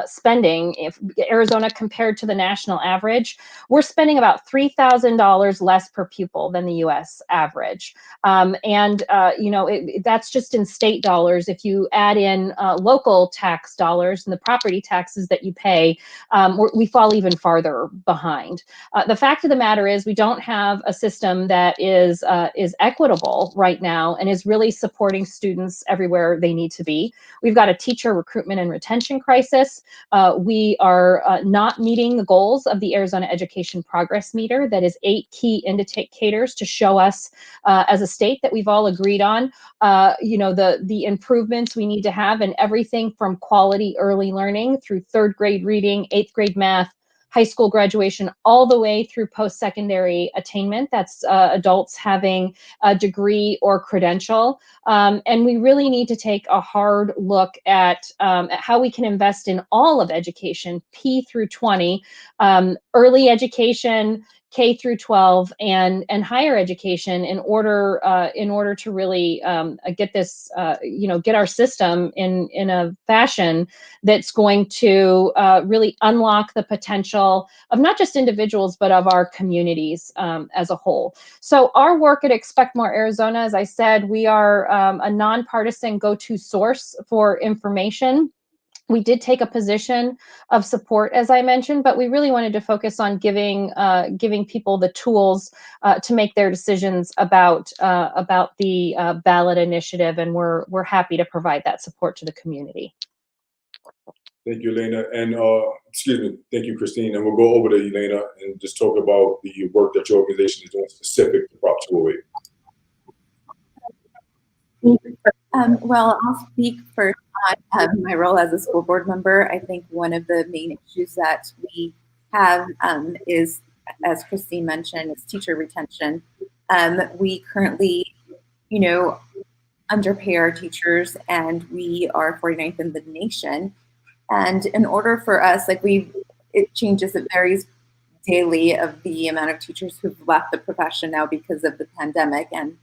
spending, if Arizona compared to the national average, we're spending about $3,000 less per pupil than the U.S. average. That's just in state dollars. If you add in local tax dollars and the property taxes that you pay, we fall even farther behind. The fact of the matter is we don't have a system that is equitable right now and is really supporting students everywhere they need to be. We've got a teacher recruitment and retention crisis. We are not meeting the goals of the Arizona Education Progress Meter. That is 8 key indicators to show us as a state that we've all agreed on, the improvements we need to have in everything from quality early learning through 3rd grade reading, 8th grade math, high school graduation, all the way through post-secondary attainment. That's adults having a degree or credential. And we really need to take a hard look at how we can invest in all of education, P through 20, early education, K through 12, and higher education in order to really get this, get our system in a fashion that's going to really unlock the potential of not just individuals, but of our communities as a whole. So our work at Expect More Arizona, as I said, we are a nonpartisan go-to source for information. We did take a position of support, as I mentioned, but we really wanted to focus on giving people the tools to make their decisions about the ballot initiative, and we're happy to provide that support to the community. Thank you, Ylenia, and thank you, Christine. And we'll go over to Ylenia and just talk about the work that your organization is doing specific to Prop 208. Well, I'll speak first on my role as a school board member. I think one of the main issues that we have is, as Christine mentioned, is teacher retention. We currently, underpay our teachers, and we are 49th in the nation. And in order for us, it changes, it varies daily of the amount of teachers who've left the profession now because of the pandemic and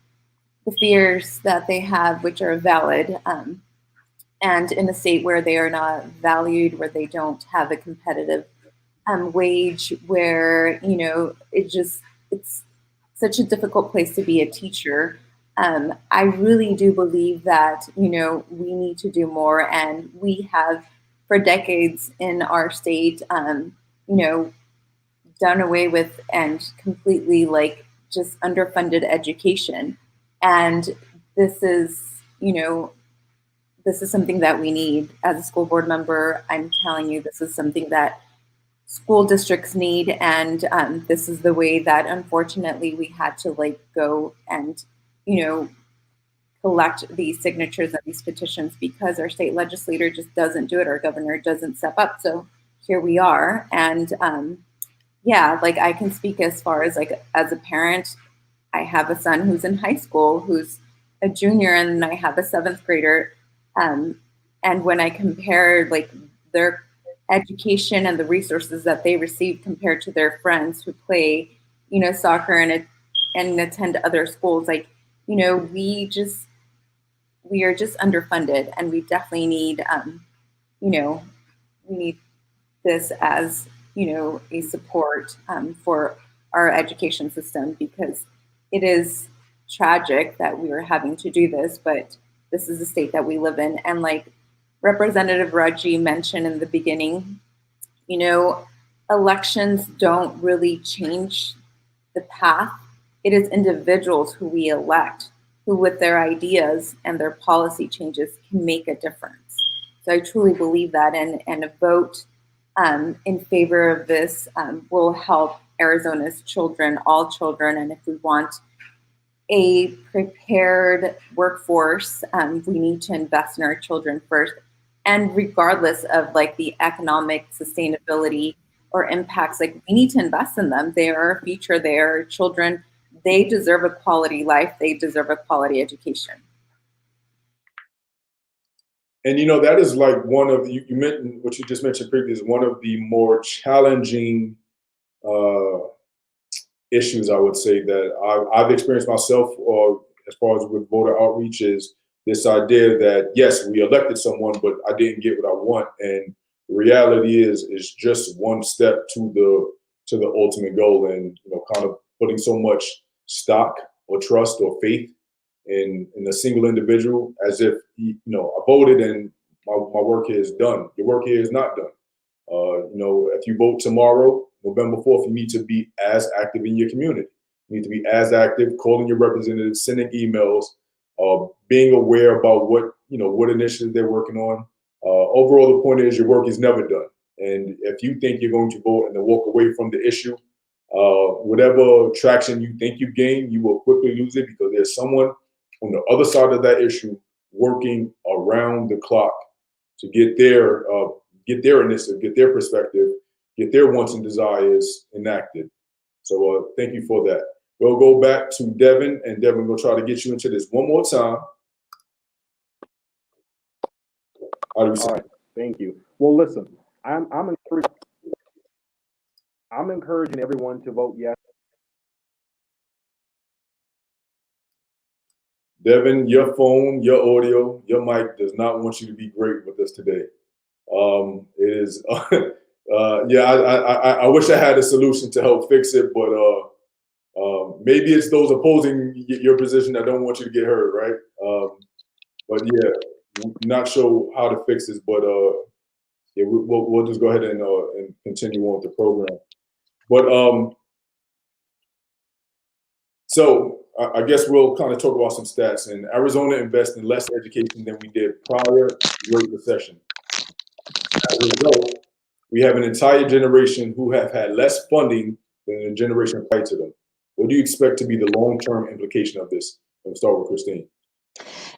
the fears that they have, which are valid, and in a state where they are not valued, where they don't have a competitive wage, where it's such a difficult place to be a teacher. I really do believe that we need to do more, and we have for decades in our state, done away with and completely just underfunded education. And this is something that we need. As a school board member, I'm telling you, this is something that school districts need. And this is the way that, unfortunately, we had to go and, collect these signatures of these petitions, because our state legislator just doesn't do it. Our governor doesn't step up. So here we are. And I can speak as far as as a parent. I have a son who's in high school, who's a junior, and I have a 7th grader. And when I compare their education and the resources that they receive compared to their friends who play, soccer and attend other schools, we are just underfunded, and we definitely need, we need this as, a support for our education system, because it is tragic that we are having to do this, but this is the state that we live in. And like Representative Reggie mentioned in the beginning, elections don't really change the path. It is individuals who we elect who, with their ideas and their policy changes, can make a difference. So I truly believe that, and a vote in favor of this will help Arizona's children, all children. And if we want a prepared workforce, we need to invest in our children first. And regardless of the economic sustainability or impacts, like we need to invest in them. They are our future. They are our children. They deserve a quality life. They deserve a quality education. And you know, that is like one of you mentioned what you just mentioned previously, one of the more challenging issues I would say that I've experienced myself, as far as with voter outreach, is this idea that yes, we elected someone, but I didn't get what I want, and the reality is just one step to the ultimate goal, and you know, kind of putting so much stock or trust or faith in a single individual, as if you know, I voted and my work here is done. Your work here is not done. You know, if you vote tomorrow, November 4th, you need to be as active in your community. You need to be as active, calling your representatives, sending emails, being aware about what initiatives they're working on. Overall, the point is your work is never done. And if you think you're going to vote and then walk away from the issue, whatever traction you think you gain, you will quickly lose it, because there's someone on the other side of that issue working around the clock to get their initiative, get their perspective, get their wants and desires enacted. So thank you for that. We'll go back to Devin, and Devin, we'll try to get you into this one more time. All right, thank you. Well, listen, I'm encouraging everyone to vote yes. Devin, your phone, your audio, your mic does not want you to be great with us today. It is, yeah, I wish I had a solution to help fix it, but maybe it's those opposing your position that don't want you to get heard, right? But yeah, not sure how to fix this, but yeah, we'll just go ahead and continue on with the program. But so I guess we'll kind of talk about some stats. And Arizona invests in less education than we did prior to the Great Recession. As a result, we have an entire generation who have had less funding than the generation prior to them. What do you expect to be the long-term implication of this? Let's start with Christine.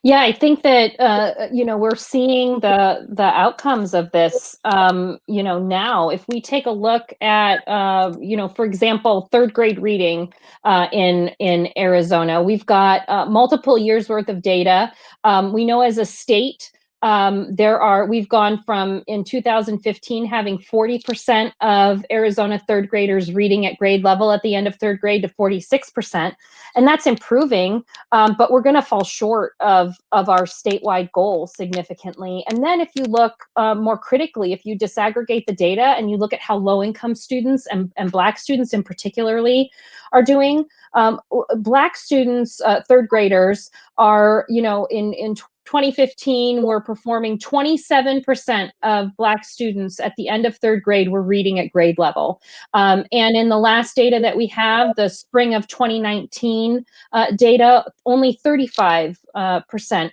Yeah, I think that we're seeing the outcomes of this. Now, if we take a look at for example, third grade reading in Arizona, we've got multiple years worth of data. We know as a state, we've gone from in 2015 having 40% of Arizona third graders reading at grade level at the end of third grade to 46%. And that's improving, but we're going to fall short of our statewide goal significantly. And then if you look more critically, if you disaggregate the data and you look at how low-income students and Black students in particularly are doing, Black students, third graders, are, in 2015, we're performing 27% of Black students at the end of third grade were reading at grade level. And in the last data that we have, the spring of 2019 data, only 35%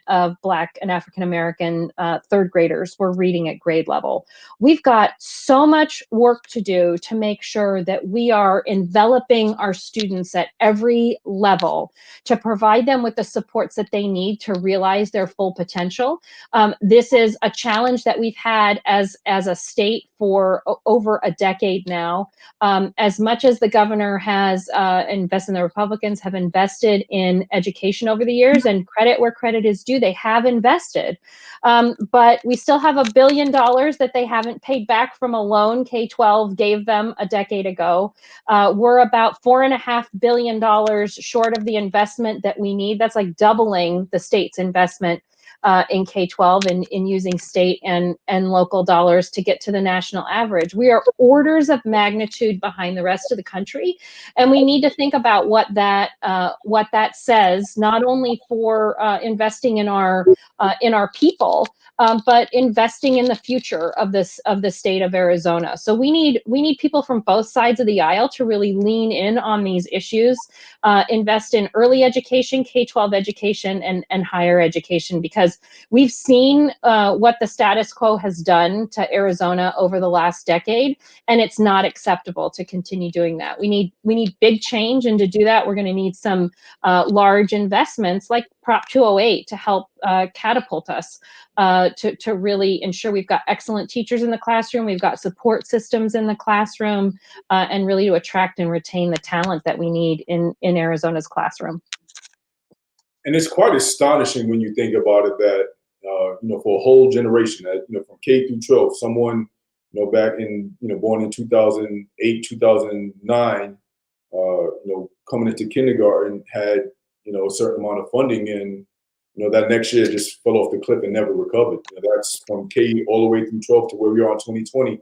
of Black and African American third graders were reading at grade level. We've got so much work to do to make sure that we are enveloping our students at every level to provide them with the supports that they need to realize their full potential. This is a challenge that we've had as a state for over a decade now. As much as the governor has invested, and the Republicans have invested in education over the years, and credit where credit is due, they have invested. But we still have $1 billion that they haven't paid back from a loan K-12 gave them a decade ago. We're about $4.5 billion short of the investment that we need. That's like doubling the state's investment in K-12 and in using state and local dollars to get to the national average. We are orders of magnitude behind the rest of the country, and we need to think about what that says, not only for investing in our people, but investing in the future of the state of Arizona. So we need people from both sides of the aisle to really lean in on these issues, invest in early education, K-12 education, and higher education, because because we've seen what the status quo has done to Arizona over the last decade, and it's not acceptable to continue doing that. We need big change, and to do that, we're going to need some large investments like Prop 208 to help catapult us to really ensure we've got excellent teachers in the classroom, we've got support systems in the classroom, and really to attract and retain the talent that we need in Arizona's classroom. And it's quite astonishing when you think about it that, for a whole generation, that, from K through 12, someone, back in, born in 2008, 2009, coming into kindergarten had, a certain amount of funding, and, that next year just fell off the cliff and never recovered. That's from K all the way through 12 to where we are in 2020,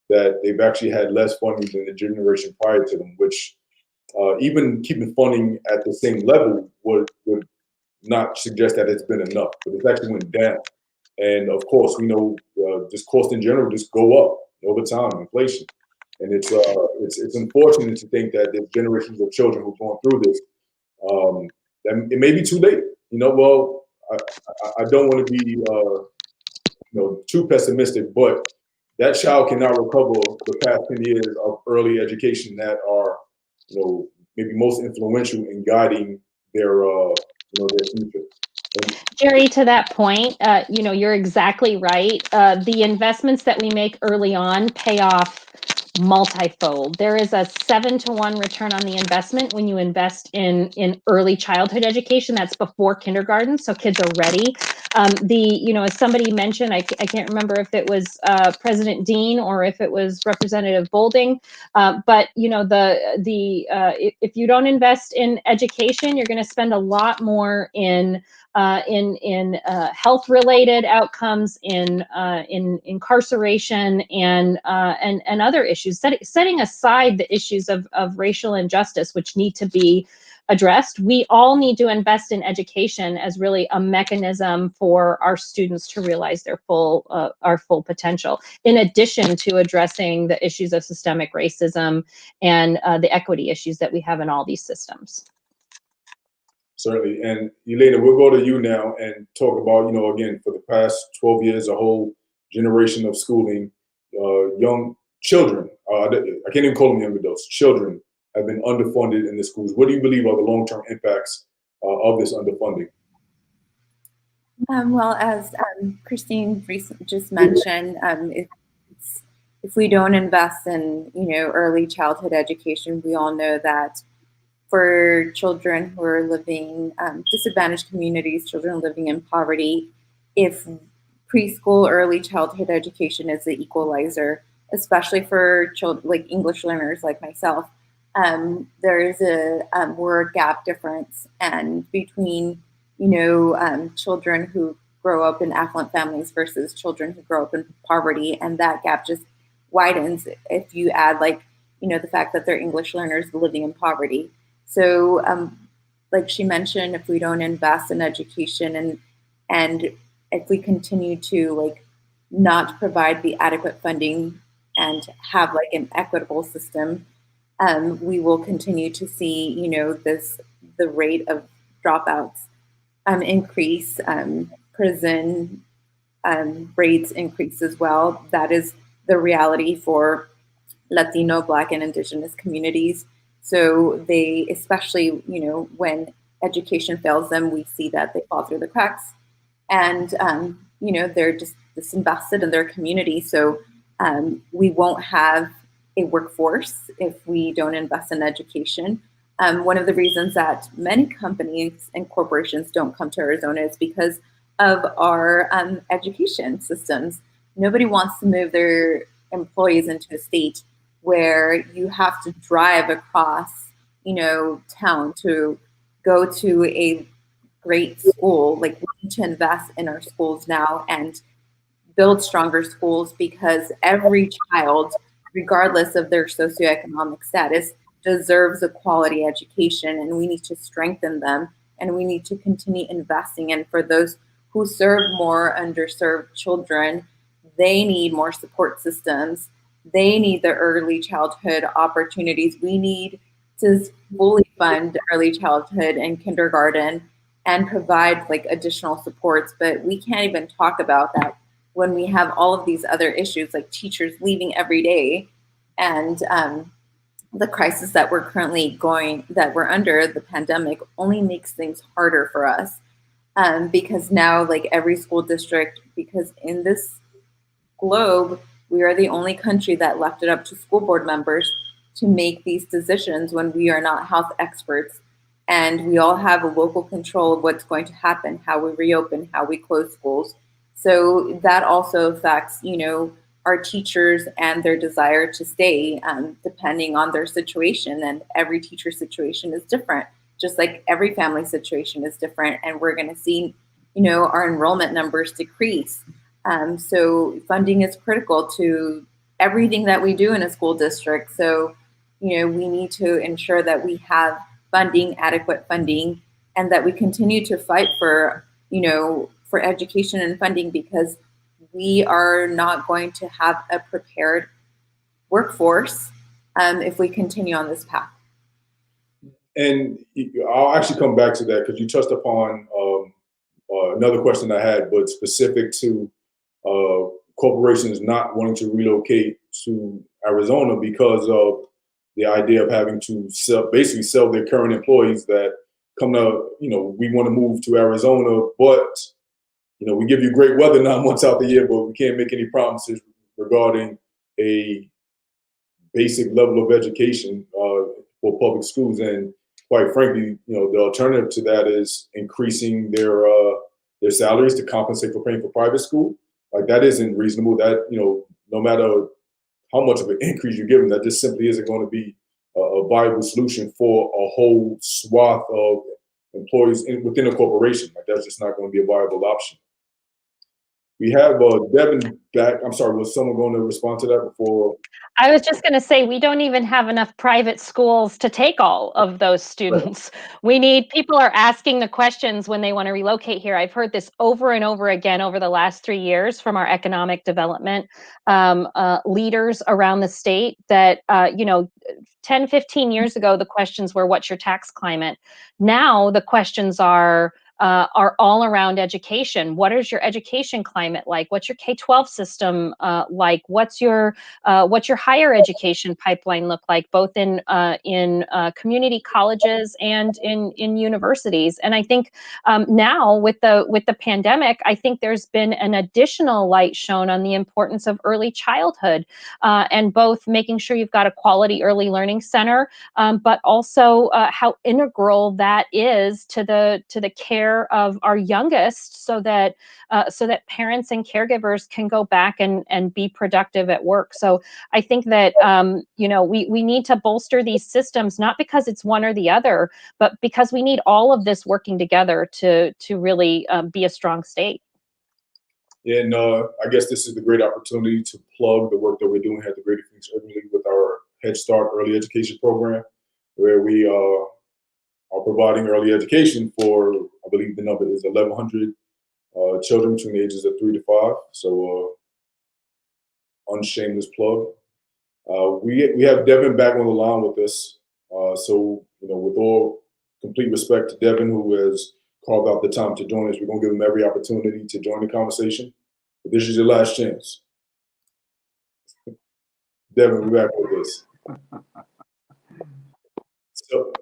that they've actually had less funding than the generation prior to them, which even keeping funding at the same level would not suggest that it's been enough, but it's actually went down. And of course, we know just costs in general just go up over time, inflation. And it's unfortunate to think that there's generations of children who've gone through this. That it may be too late. Well, I don't want to be too pessimistic, but that child cannot recover the past 10 years of early education that are maybe most influential in guiding their their future. Jerry, to that point, you're exactly right. The investments that we make early on pay off multifold. There is a 7-to-1 return on the investment when you invest in early childhood education. That's before kindergarten, so kids are ready. As somebody mentioned, I can't remember if it was President Dean or if it was Representative Bolding, but if you don't invest in education, you're going to spend a lot more in health-related outcomes, in incarceration, and other issues. Setting aside the issues of racial injustice, which need to be addressed, we all need to invest in education as really a mechanism for our students to realize their full potential, in addition to addressing the issues of systemic racism and the equity issues that we have in all these systems. Certainly. And Ylenia, we'll go to you now and talk about, again, for the past 12 years, a whole generation of schooling, young children, I can't even call them young adults, children have been underfunded in the schools. What do you believe are the long-term impacts of this underfunding? Well, as Christine just mentioned, if we don't invest in, early childhood education, we all know that for children who are living disadvantaged communities, children living in poverty, if preschool early childhood education is the equalizer, especially for children like English learners like myself, there is we're a gap difference, and between children who grow up in affluent families versus children who grow up in poverty, and that gap just widens if you add the fact that they're English learners living in poverty. So, like she mentioned, if we don't invest in education and if we continue to not provide the adequate funding and have an equitable system, we will continue to see the rate of dropouts increase, prison rates increase as well. That is the reality for Latino, Black, and Indigenous communities. So they, especially, when education fails them, we see that they fall through the cracks, and, they're just disinvested in their community. So we won't have a workforce if we don't invest in education. One of the reasons that many companies and corporations don't come to Arizona is because of our education systems. Nobody wants to move their employees into a state where you have to drive across, town to go to a great school. We need to invest in our schools now and build stronger schools, because every child, regardless of their socioeconomic status, deserves a quality education, and we need to strengthen them, and we need to continue investing. And for those who serve more underserved children, they need more support systems. They need the early childhood opportunities. We need to fully fund early childhood and kindergarten and provide like additional supports. But we can't even talk about that when we have all of these other issues, like teachers leaving every day, and the crisis that we're under, the pandemic, only makes things harder for us. Because now, like every school district, because in this globe, we are the only country that left it up to school board members to make these decisions when we are not health experts. And we all have a local control of what's going to happen, how we reopen, how we close schools. So that also affects, our teachers and their desire to stay, depending on their situation. And every teacher situation is different, just like every family situation is different. And we're going to see, our enrollment numbers decrease. So funding is critical to everything that we do in a school district. So, we need to ensure that we have funding, adequate funding, and that we continue to fight for, for education and funding, because we are not going to have a prepared workforce if we continue on this path. And I'll actually come back to that, because you touched upon another question I had, but specific to corporations not wanting to relocate to Arizona because of the idea of having to basically sell their current employees that come to, we want to move to Arizona, but, we give you great weather 9 months out the year, but we can't make any promises regarding a basic level of education for public schools. And quite frankly, the alternative to that is increasing their salaries to compensate for paying for private school. Like, that isn't reasonable. That, no matter how much of an increase you give them, that just simply isn't going to be a viable solution for a whole swath of employees within a corporation. Like, that's just not going to be a viable option. We have Devin back. I'm sorry, was someone going to respond to that before? I was just going to say, we don't even have enough private schools to take all of those students. Right. People are asking the questions when they want to relocate here. I've heard this over and over again over the last 3 years from our economic development leaders around the state that, 10, 15 years ago, the questions were, what's your tax climate? Now the questions are all around education. What is your education climate like? What's your K-12 system like? What's your higher education pipeline look like, both in community colleges and in universities? And I think now with the pandemic, I think there's been an additional light shown on the importance of early childhood and both making sure you've got a quality early learning center, but also how integral that is to the care of our youngest, so that parents and caregivers can go back and be productive at work. So I think that we need to bolster these systems, not because it's one or the other, but because we need all of this working together to really be a strong state. And I guess this is the great opportunity to plug the work that we're doing at the Greater Phoenix Urban League with our Head Start early education program, where we are providing early education for, I believe the number is 1,100 children between the ages of 3 to 5. So unshameless plug. We have Devin back on the line with us. So, with all complete respect to Devin, who has carved out the time to join us, we're going to give him every opportunity to join the conversation. But this is your last chance. Devin, we're back with us.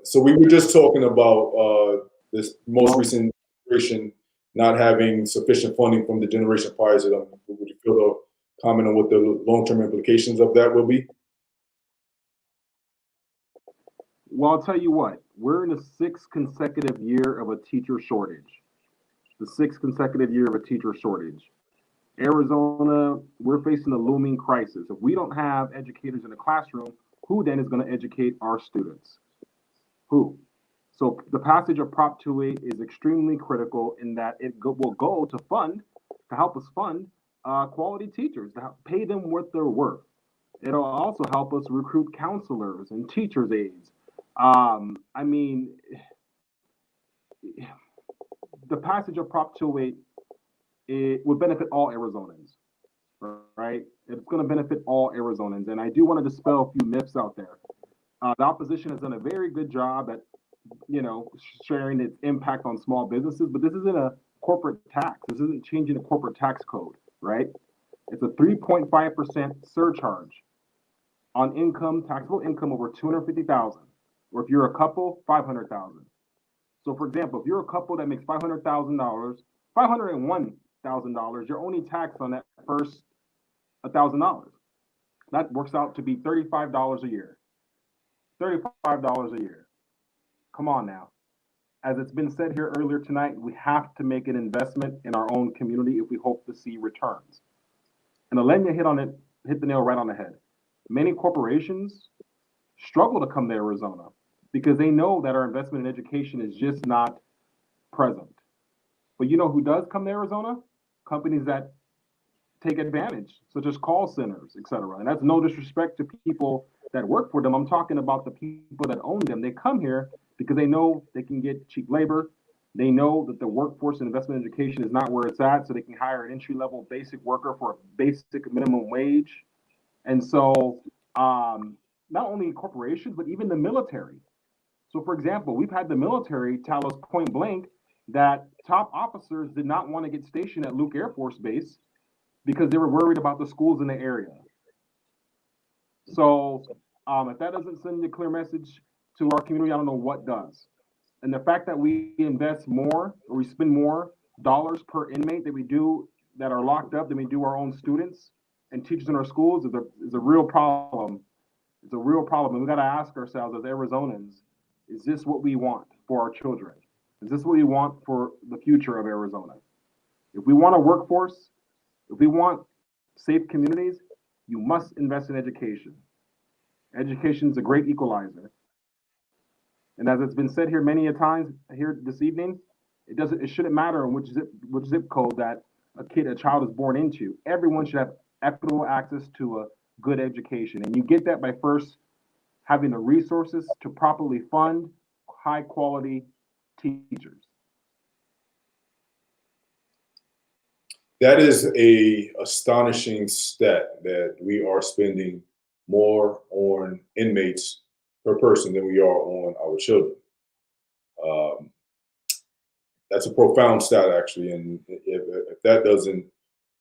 So we were just talking about this most recent generation not having sufficient funding from the generation prior to them. Would you feel to comment on what the long-term implications of that will be? Well, I'll tell you what, we're in the 6th consecutive year of a teacher shortage. The 6th consecutive year of a teacher shortage. Arizona, we're facing a looming crisis. If we don't have educators in the classroom, who then is going to educate our students? Who? So the passage of Prop 2A is extremely critical in that it will go to help us fund quality teachers, to pay them what they're worth. It'll also help us recruit counselors and teachers' aides. I mean, the passage of Prop 2A, it would benefit all Arizonans, right? It's going to benefit all Arizonans. And I do want to dispel a few myths out there. The opposition has done a very good job at sharing its impact on small businesses, but this isn't a corporate tax. This isn't changing the corporate tax code, right? It's a 3.5% surcharge on income, taxable income over 250,000, or if you're a couple, 500,000. So, for example, if you're a couple that makes $500,000, $501,000, you're only taxed on that first $1,000. That works out to be $35 a year. $35 a year. Come on now. As it's been said here earlier tonight, we have to make an investment in our own community if we hope to see returns. And Ylenia hit the nail right on the head. Many corporations struggle to come to Arizona because they know that our investment in education is just not present. But you know who does come to Arizona? Companies that take advantage, such as call centers, et cetera. And that's no disrespect to people that work for them. I'm talking about the people that own them. They come here because they know they can get cheap labor. They know that the workforce and investment in education is not where it's at, so they can hire an entry-level basic worker for a basic minimum wage. And so not only corporations, but even the military. So for example, we've had the military tell us point blank that top officers did not want to get stationed at Luke Air Force Base because they were worried about the schools in the area. So if that doesn't send a clear message to our community, I don't know what does. And the fact that we invest more, or we spend more dollars per inmate that we do that are locked up than we do our own students and teachers in our schools is a real problem. It's a real problem. And we got to ask ourselves as Arizonans, is this what we want for our children? Is this what we want for the future of Arizona? If we want a workforce, if we want safe communities, you must invest in education. Education is a great equalizer. And as it's been said here many a times here this evening, it shouldn't matter which zip code that a child is born into. Everyone should have equitable access to a good education. And you get that by first having the resources to properly fund high quality teachers. That is a astonishing stat that we are spending more on inmates per person than we are on our children. That's a profound stat, actually, and if that doesn't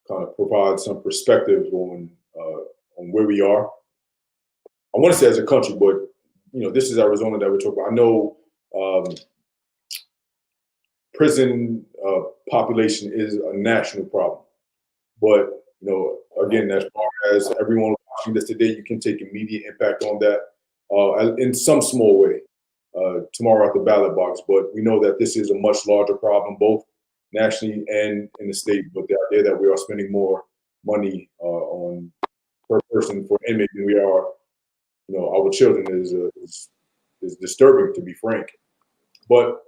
kind of provide some perspective on where we are, I want to say as a country, but this is Arizona that we're talking about. I know prison population is a national problem, but again, as far as everyone watching this today, you can take immediate impact on that in some small way tomorrow at the ballot box. But we know that this is a much larger problem, both nationally and in the state. But the idea that we are spending more money on per person for inmate than we are, our children is disturbing, to be frank. But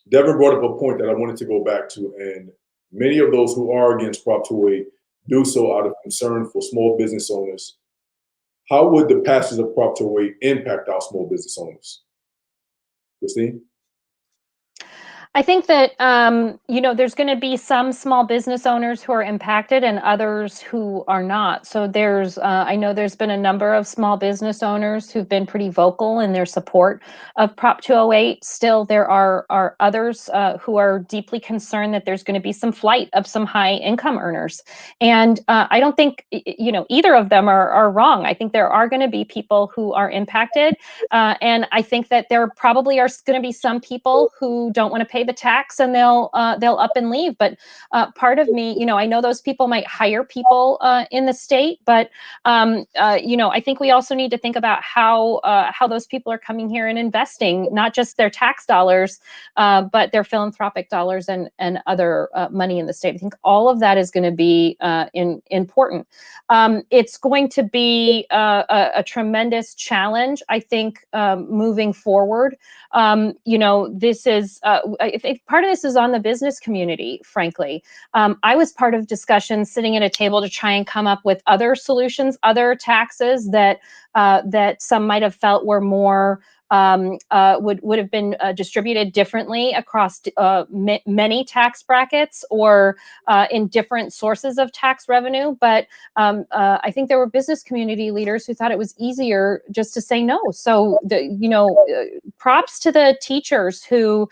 Devin brought up a point that I wanted to go back to, and many of those who are against Prop 208 do so out of concern for small business owners. How would the passage of Prop 208 impact our small business owners? Christine? I think that, there's going to be some small business owners who are impacted and others who are not. So I know there's been a number of small business owners who've been pretty vocal in their support of Prop 208. Still, there are others who are deeply concerned that there's going to be some flight of some high income earners. And I don't think, either of them are wrong. I think there are going to be people who are impacted. And I think that there probably are going to be some people who don't want to pay the tax and they'll up and leave. But part of me, I know those people might hire people in the state, but I think we also need to think about how those people are coming here and investing not just their tax dollars, but their philanthropic dollars and other money in the state. I think all of that is going to be important. It's going to be a tremendous challenge, I think, moving forward. This is if part of this is on the business community, frankly. I was part of discussions sitting at a table to try and come up with other solutions, other taxes that some might have felt were more would have been distributed differently across many tax brackets or in different sources of tax revenue. But I think there were business community leaders who thought it was easier just to say no. So props to the teachers who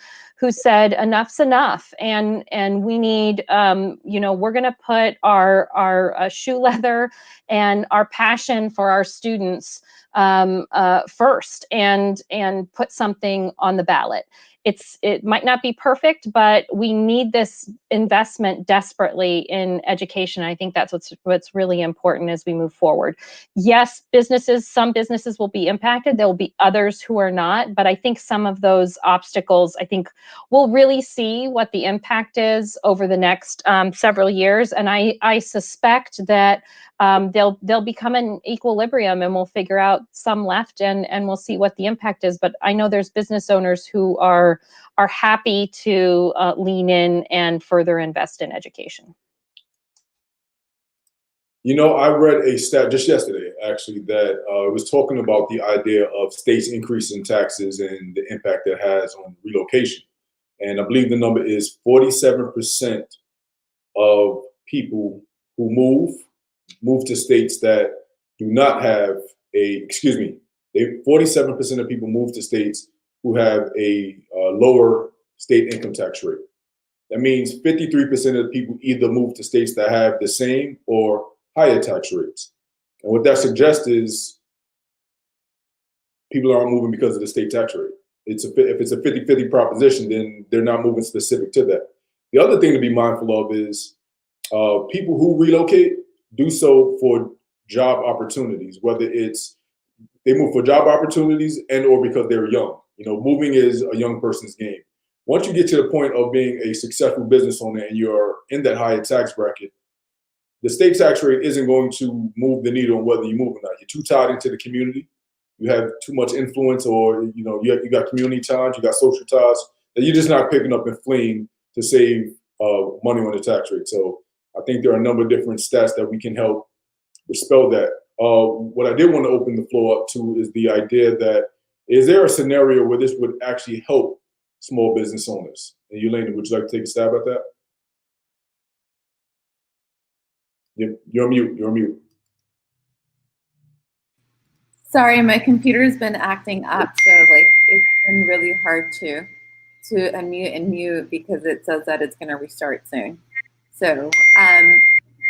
said enough's enough, and we need we're going to put our shoe leather and our passion for our students first, and put something on the ballot. It might not be perfect, but we need this investment desperately in education. I think that's what's really important as we move forward. Yes, some businesses will be impacted. There will be others who are not, but I think some of those obstacles, I think we'll really see what the impact is over the next several years. And I suspect that they'll become an equilibrium, and we'll figure out some left, and we'll see what the impact is. But I know there's business owners who are happy to lean in and further invest in education. I read a stat just yesterday, actually, that was talking about the idea of states increasing taxes and the impact it has on relocation. And I believe the number is 47% of people who move to states that do not have 47% of people move to states who have a lower state income tax rate. That means 53% of the people either move to states that have the same or higher tax rates. And what that suggests is people aren't moving because of the state tax rate. If it's a 50-50 proposition, then they're not moving specific to that. The other thing to be mindful of is people who relocate do so for job opportunities, whether it's they move for job opportunities and or because they're young. Moving is a young person's game. Once you get to the point of being a successful business owner and you're in that higher tax bracket, the state tax rate isn't going to move the needle on whether you move or not. You're too tied into the community. You have too much influence, or you got community ties, you got social ties that you're just not picking up and fleeing to save money on the tax rate. So I think there are a number of different stats that we can help dispel that. What I did want to open the floor up to is the idea that, is there a scenario where this would actually help small business owners? And Ylenia, would you like to take a stab at that? You're on mute. Sorry, my computer's been acting up, so it's been really hard to unmute and mute because it says that it's going to restart soon. So,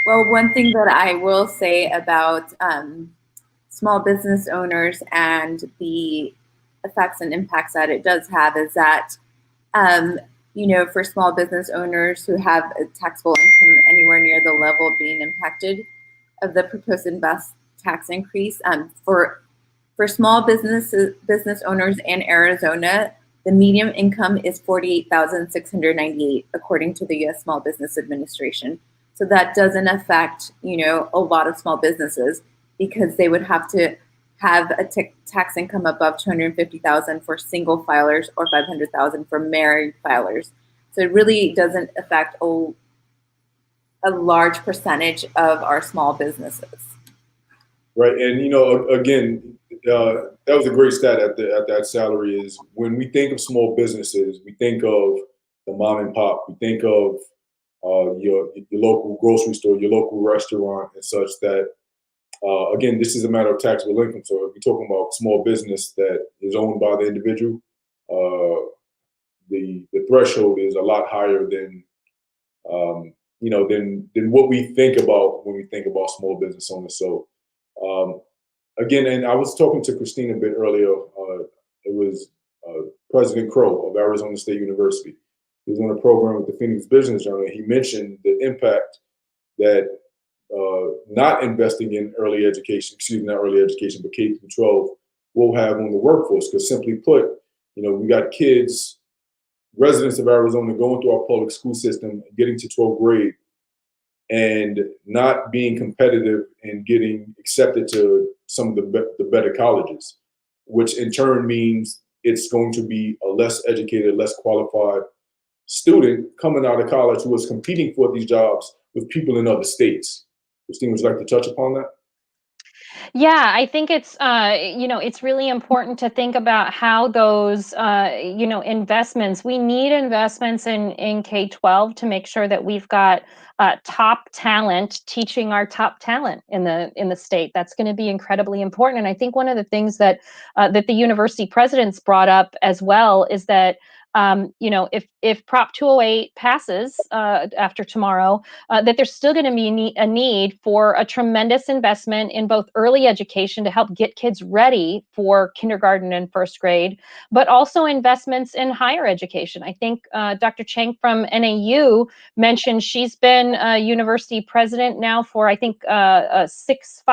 well, one thing that I will say about small business owners and the effects and impacts that it does have is that, for small business owners who have a taxable income anywhere near the level of being impacted of the proposed tax increase, for small business owners in Arizona, the median income is $48,698, according to the U.S. Small Business Administration. So that doesn't affect, a lot of small businesses because they would have to have a tax income above $250,000 for single filers or $500,000 for married filers. So it really doesn't affect a large percentage of our small businesses. Right, and again, that was a great stat at that salary. Is when we think of small businesses, we think of the mom and pop. We think of your local grocery store, your local restaurant, and such. That again, this is a matter of taxable income. So if we're talking about small business that is owned by the individual, the threshold is a lot higher than than what we think about when we think about small business owners. So. Again, and I was talking to Christine a bit earlier. It was President Crow of Arizona State University. He was on a program with the Phoenix Business Journal. He mentioned the impact that not investing in not early education, but K through 12 will have on the workforce. Because simply put, we got kids, residents of Arizona, going through our public school system, getting to 12th grade, and not being competitive and getting accepted to some of the better colleges, which in turn means it's going to be a less educated, less qualified student coming out of college who is competing for these jobs with people in other states. Christine, would you like to touch upon that? Yeah, I think it's it's really important to think about how those investments. We need investments in K-12 to make sure that we've got top talent teaching our top talent in the state. That's going to be incredibly important. And I think one of the things that that the university presidents brought up as well is that if Prop 208 passes after tomorrow, that there's still going to be a need for a tremendous investment in both early education to help get kids ready for kindergarten and first grade, but also investments in higher education. I think Dr. Chang from NAU mentioned she's been a university president now for, I think, 6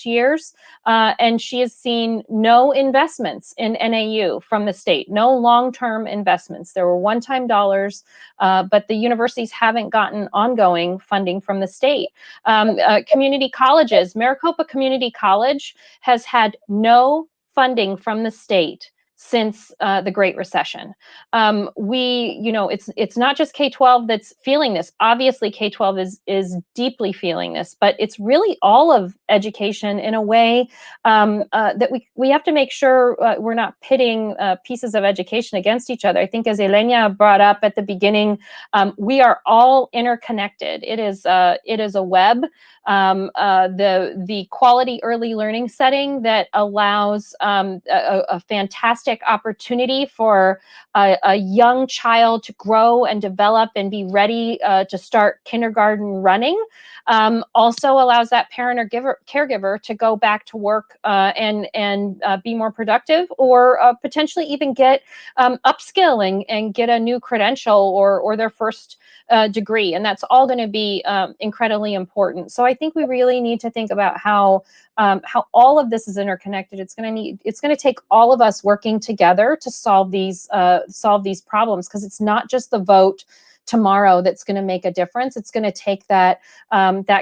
years, and she has seen no investments in NAU from the state, no long-term investments. There were one-time dollars, but the universities haven't gotten ongoing funding from the state. Community colleges, Maricopa Community College has had no funding from the state since the Great Recession. It's not just K-12 that's feeling this. Obviously, K-12 is deeply feeling this, but it's really all of education in a way that we have to make sure we're not pitting pieces of education against each other. I think, as Ylenia brought up at the beginning, we are all interconnected. It is a web. The quality early learning setting that allows a fantastic opportunity for a young child to grow and develop and be ready to start kindergarten running, also allows that parent or caregiver to go back to work and be more productive, or potentially even get upskilling and get a new credential or their first degree. And that's all going to be incredibly important. So I think we really need to think about how all of this is interconnected. It's going to take all of us working together to solve these problems, because it's not just the vote tomorrow that's going to make a difference. It's going to take that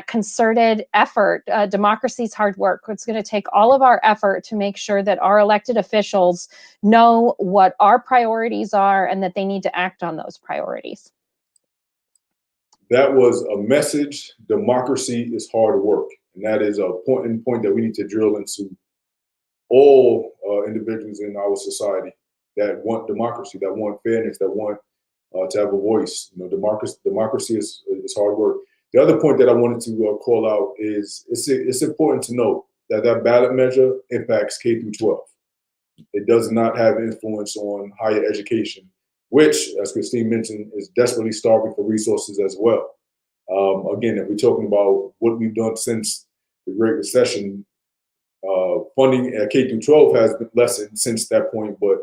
concerted effort. Democracy's hard work. It's going to take all of our effort to make sure that our elected officials know what our priorities are and that they need to act on those priorities. That was a message. Democracy is hard work. And that is a point that we need to drill into all individuals in our society that want democracy, that want fairness, that want to have a voice. Democracy is hard work. The other point that I wanted to call out is it's important to note that ballot measure impacts K through 12. It does not have influence on higher education, which, as Christine mentioned, is desperately starving for resources as well. Again, if we're talking about what we've done since the Great Recession, funding at K through 12 has been lessened since that point, but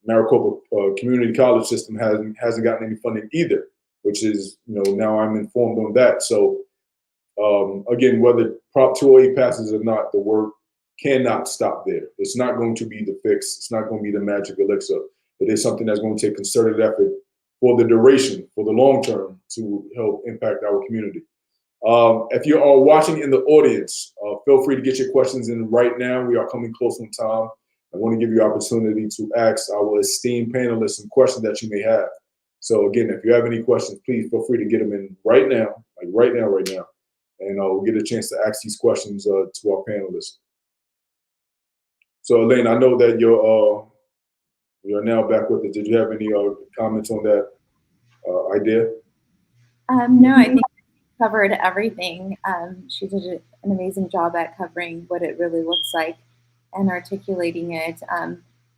Maricopa Community College system hasn't gotten any funding either, which is, now I'm informed on that. So again, whether Prop 208 passes or not, the work cannot stop there. It's not going to be the fix. It's not going to be the magic elixir. It is something that's going to take concerted effort for the duration, for the long term, to help impact our community. If you are watching in the audience, feel free to get your questions in right now. We are coming close on time. I want to give you opportunity to ask our esteemed panelists some questions that you may have. So again, if you have any questions, please feel free to get them in right now, right now. And we'll get a chance to ask these questions to our panelists. So Elaine, I know that you're now back with us. Did you have any comments on that idea? No, I think she covered everything. She did an amazing job at covering what it really looks like and articulating it.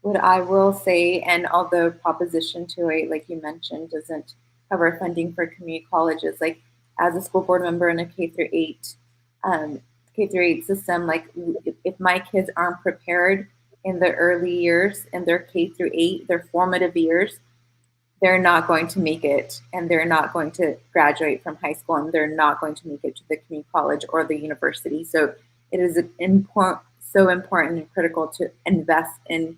What I will say, and although Proposition 208, like you mentioned, doesn't cover funding for community colleges, like as a school board member in a K-8 system, like if my kids aren't prepared in the early years, in their K-8, their formative years, they're not going to make it, and they're not going to graduate from high school, and they're not going to make it to the community college or the university. So it is so important and critical to invest in,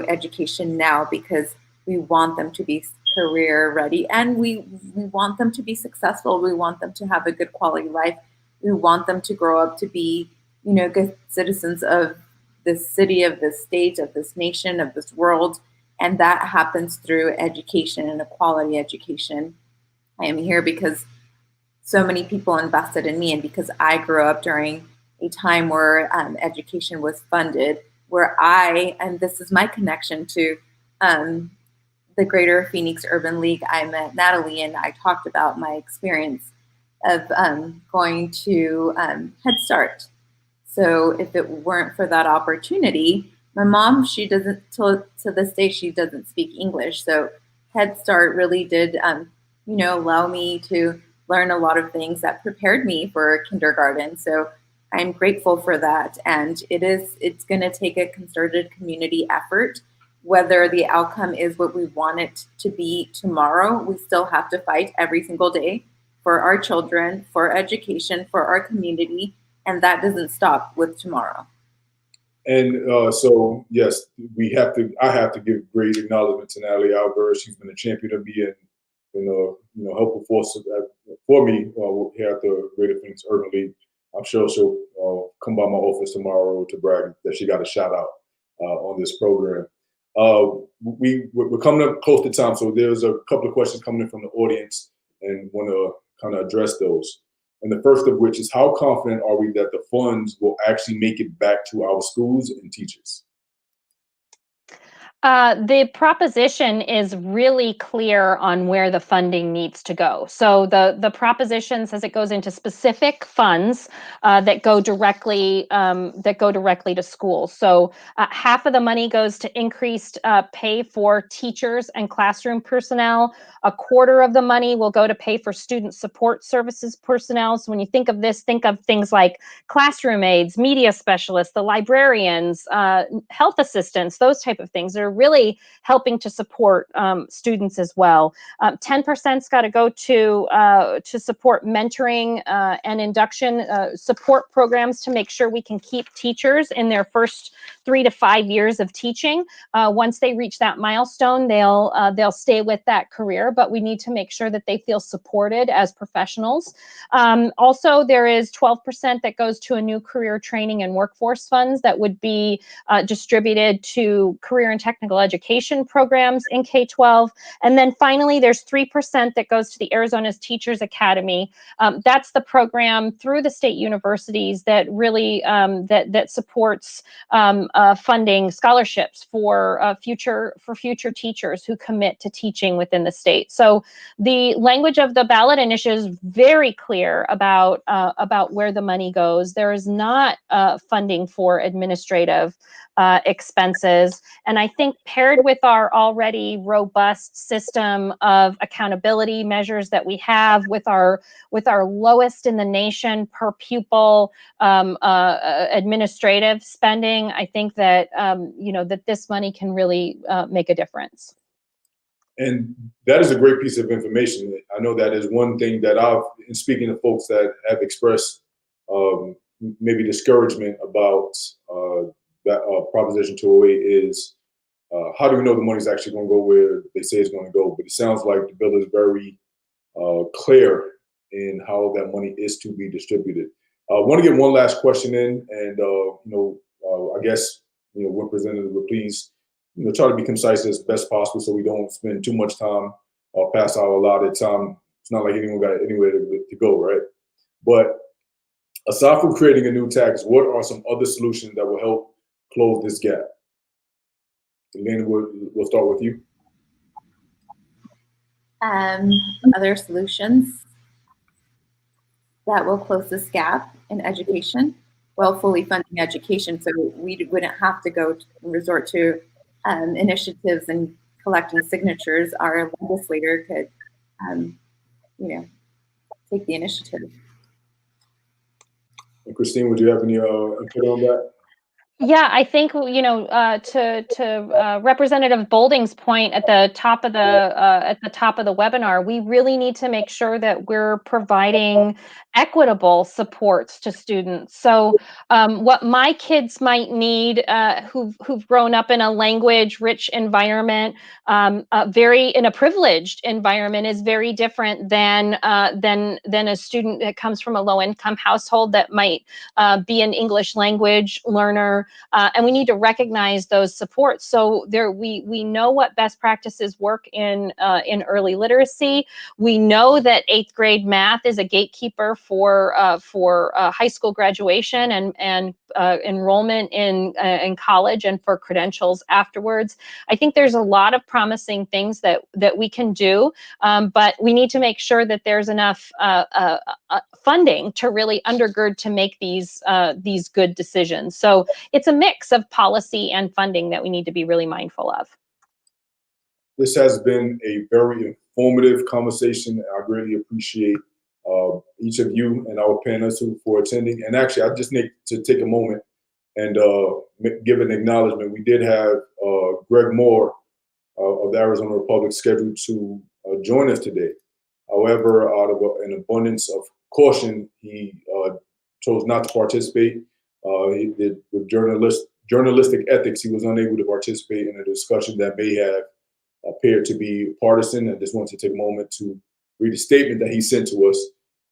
education now, because we want them to be career ready, and we want them to be successful. We want them to have a good quality life. We want them to grow up to be, good citizens of this city, of this state, of this nation, of this world. And that happens through education and a quality education. I am here because so many people invested in me, and because I grew up during a time where education was funded, and this is my connection to the Greater Phoenix Urban League. I met Natalie and I talked about my experience of going to Head Start. So if it weren't for that opportunity, my mom, she doesn't, to this day, she doesn't speak English. So Head Start really did, allow me to learn a lot of things that prepared me for kindergarten. So I'm grateful for that. And it's going to take a concerted community effort. Whether the outcome is what we want it to be tomorrow, we still have to fight every single day for our children, for education, for our community. And that doesn't stop with tomorrow. And so, yes, I have to give great acknowledgement to Ylenia Aguilar. She's been a champion of me and helpful force for me here at the Greater Phoenix Urban League. I'm sure she'll come by my office tomorrow to brag that she got a shout out on this program. We're coming up close to time, so there's a couple of questions coming in from the audience, and want to kind of address those. And the first of which is, how confident are we that the funds will actually make it back to our schools and teachers? The proposition is really clear on where the funding needs to go. So the proposition says it goes into specific funds that go directly to schools. So half of the money goes to increased pay for teachers and classroom personnel. A quarter of the money will go to pay for student support services personnel. So when you think of this, think of things like classroom aides, media specialists, the librarians, health assistants, those type of things. They're really helping to support students as well. 10%'s got to go to support mentoring and induction support programs to make sure we can keep teachers in their first 3 to 5 years of teaching. Once they reach that milestone, they'll stay with that career, but we need to make sure that they feel supported as professionals. Also, there is 12% that goes to a new career training and workforce funds that would be distributed to career and technical education programs in K-12. And then finally, there's 3% that goes to the Arizona's Teachers Academy. That's the program through the state universities that really that supports funding scholarships for future teachers who commit to teaching within the state. So the language of the ballot initiative is very clear about where the money goes. There is not funding for administrative expenses. And I think paired with our already robust system of accountability measures that we have, with our lowest in the nation per pupil administrative spending, I think that that this money can really make a difference. And that is a great piece of information. I know that is one thing that in speaking to folks that have expressed maybe discouragement about that Proposition 208 is, how do we know the money is actually going to go where they say it's going to go? But it sounds like the bill is very clear in how that money is to be distributed. I want to get one last question in, and I guess Representative would please try to be concise as best possible, so we don't spend too much time or pass our allotted time. It's not like anyone got anywhere to go, right? But aside from creating a new tax, what are some other solutions that will help close this gap? Ylenia, we'll start with you. Other solutions that will close this gap in education, well, fully funding education, so we wouldn't have to resort to initiatives and collecting signatures. Our legislator could, take the initiative. And Christine, would you have any input on that? Yeah, I think to Representative Bolding's point at the top of the webinar, we really need to make sure that we're providing equitable supports to students. So what my kids might need, who've grown up in a language-rich environment, in a privileged environment, is very different than a student that comes from a low-income household that might be an English language learner. and we need to recognize those supports. So we know what best practices work in early literacy. We know that 8th grade math is a gatekeeper for high school graduation and enrollment in college and for credentials afterwards. I think there's a lot of promising things that we can do, but we need to make sure that there's enough funding to really undergird to make these good decisions. So it's a mix of policy and funding that we need to be really mindful of. This has been a very informative conversation. I greatly appreciate each of you and our panelists for attending. And actually, I just need to take a moment and give an acknowledgement. We did have Greg Moore of the Arizona Republic scheduled to join us today. However, out of an abundance of caution, he chose not to participate. He did with journalistic ethics. He was unable to participate in a discussion that may have appeared to be partisan. I just want to take a moment to read a statement that he sent to us.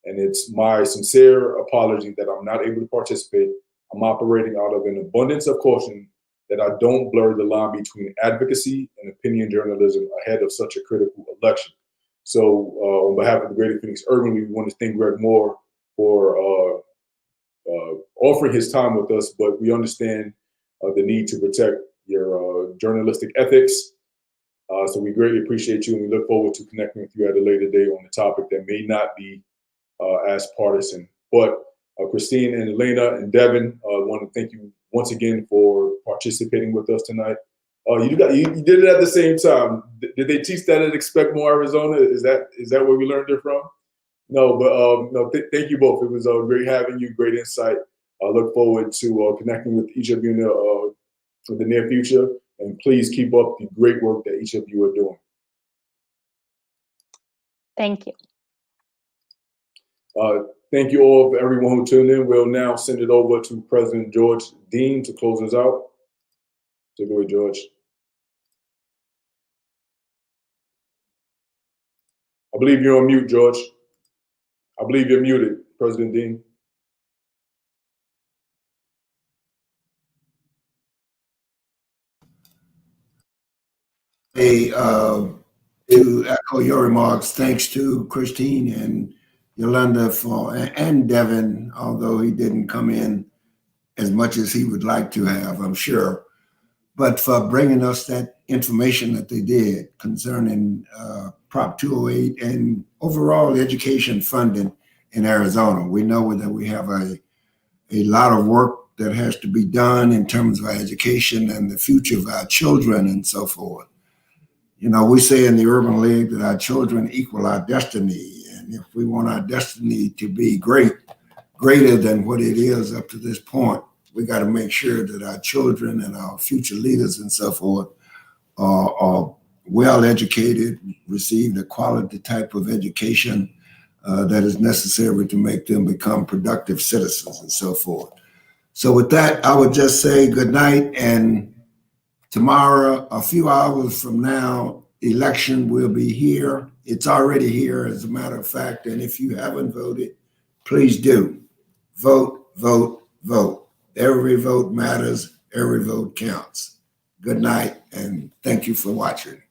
And it's my sincere apology that I'm not able to participate. I'm operating out of an abundance of caution that I don't blur the line between advocacy and opinion journalism ahead of such a critical election. So on behalf of the Greater Phoenix Urban League, we want to thank Greg Moore for offering his time with us, but we understand the need to protect your journalistic ethics. So we greatly appreciate you, and we look forward to connecting with you at a later date on a topic that may not be as partisan. But Christine and Ylenia and Devin, I want to thank you once again for participating with us tonight. You did it at the same time. Did they teach that at Expect More Arizona? Is that where we learned it from? No, but no. Thank you both. It was great having you. Great insight. I look forward to connecting with each of you in the near future. And please keep up the great work that each of you are doing. Thank you. Thank you all, for everyone who tuned in. We'll now send it over to President George Dean to close us out. Take it away, George. I believe you're on mute, George. I believe you're muted, President Dean. To echo your remarks, thanks to Christine and Yolanda and Devin, although he didn't come in as much as he would like to have, I'm sure, but for bringing us that information that they did concerning Prop 208 and overall education funding in Arizona. We know that we have a lot of work that has to be done in terms of our education and the future of our children and so forth. You know, we say in the Urban League that our children equal our destiny. And if we want our destiny to be greater than what it is up to this point, we got to make sure that our children and our future leaders and so forth are well educated, receive the quality type of education that is necessary to make them become productive citizens and so forth. So with that, I would just say good night, and tomorrow, a few hours from now, election will be here. It's already here, as a matter of fact. And if you haven't voted, please do. Vote, vote, vote. Every vote matters. Every vote counts. Good night, and thank you for watching.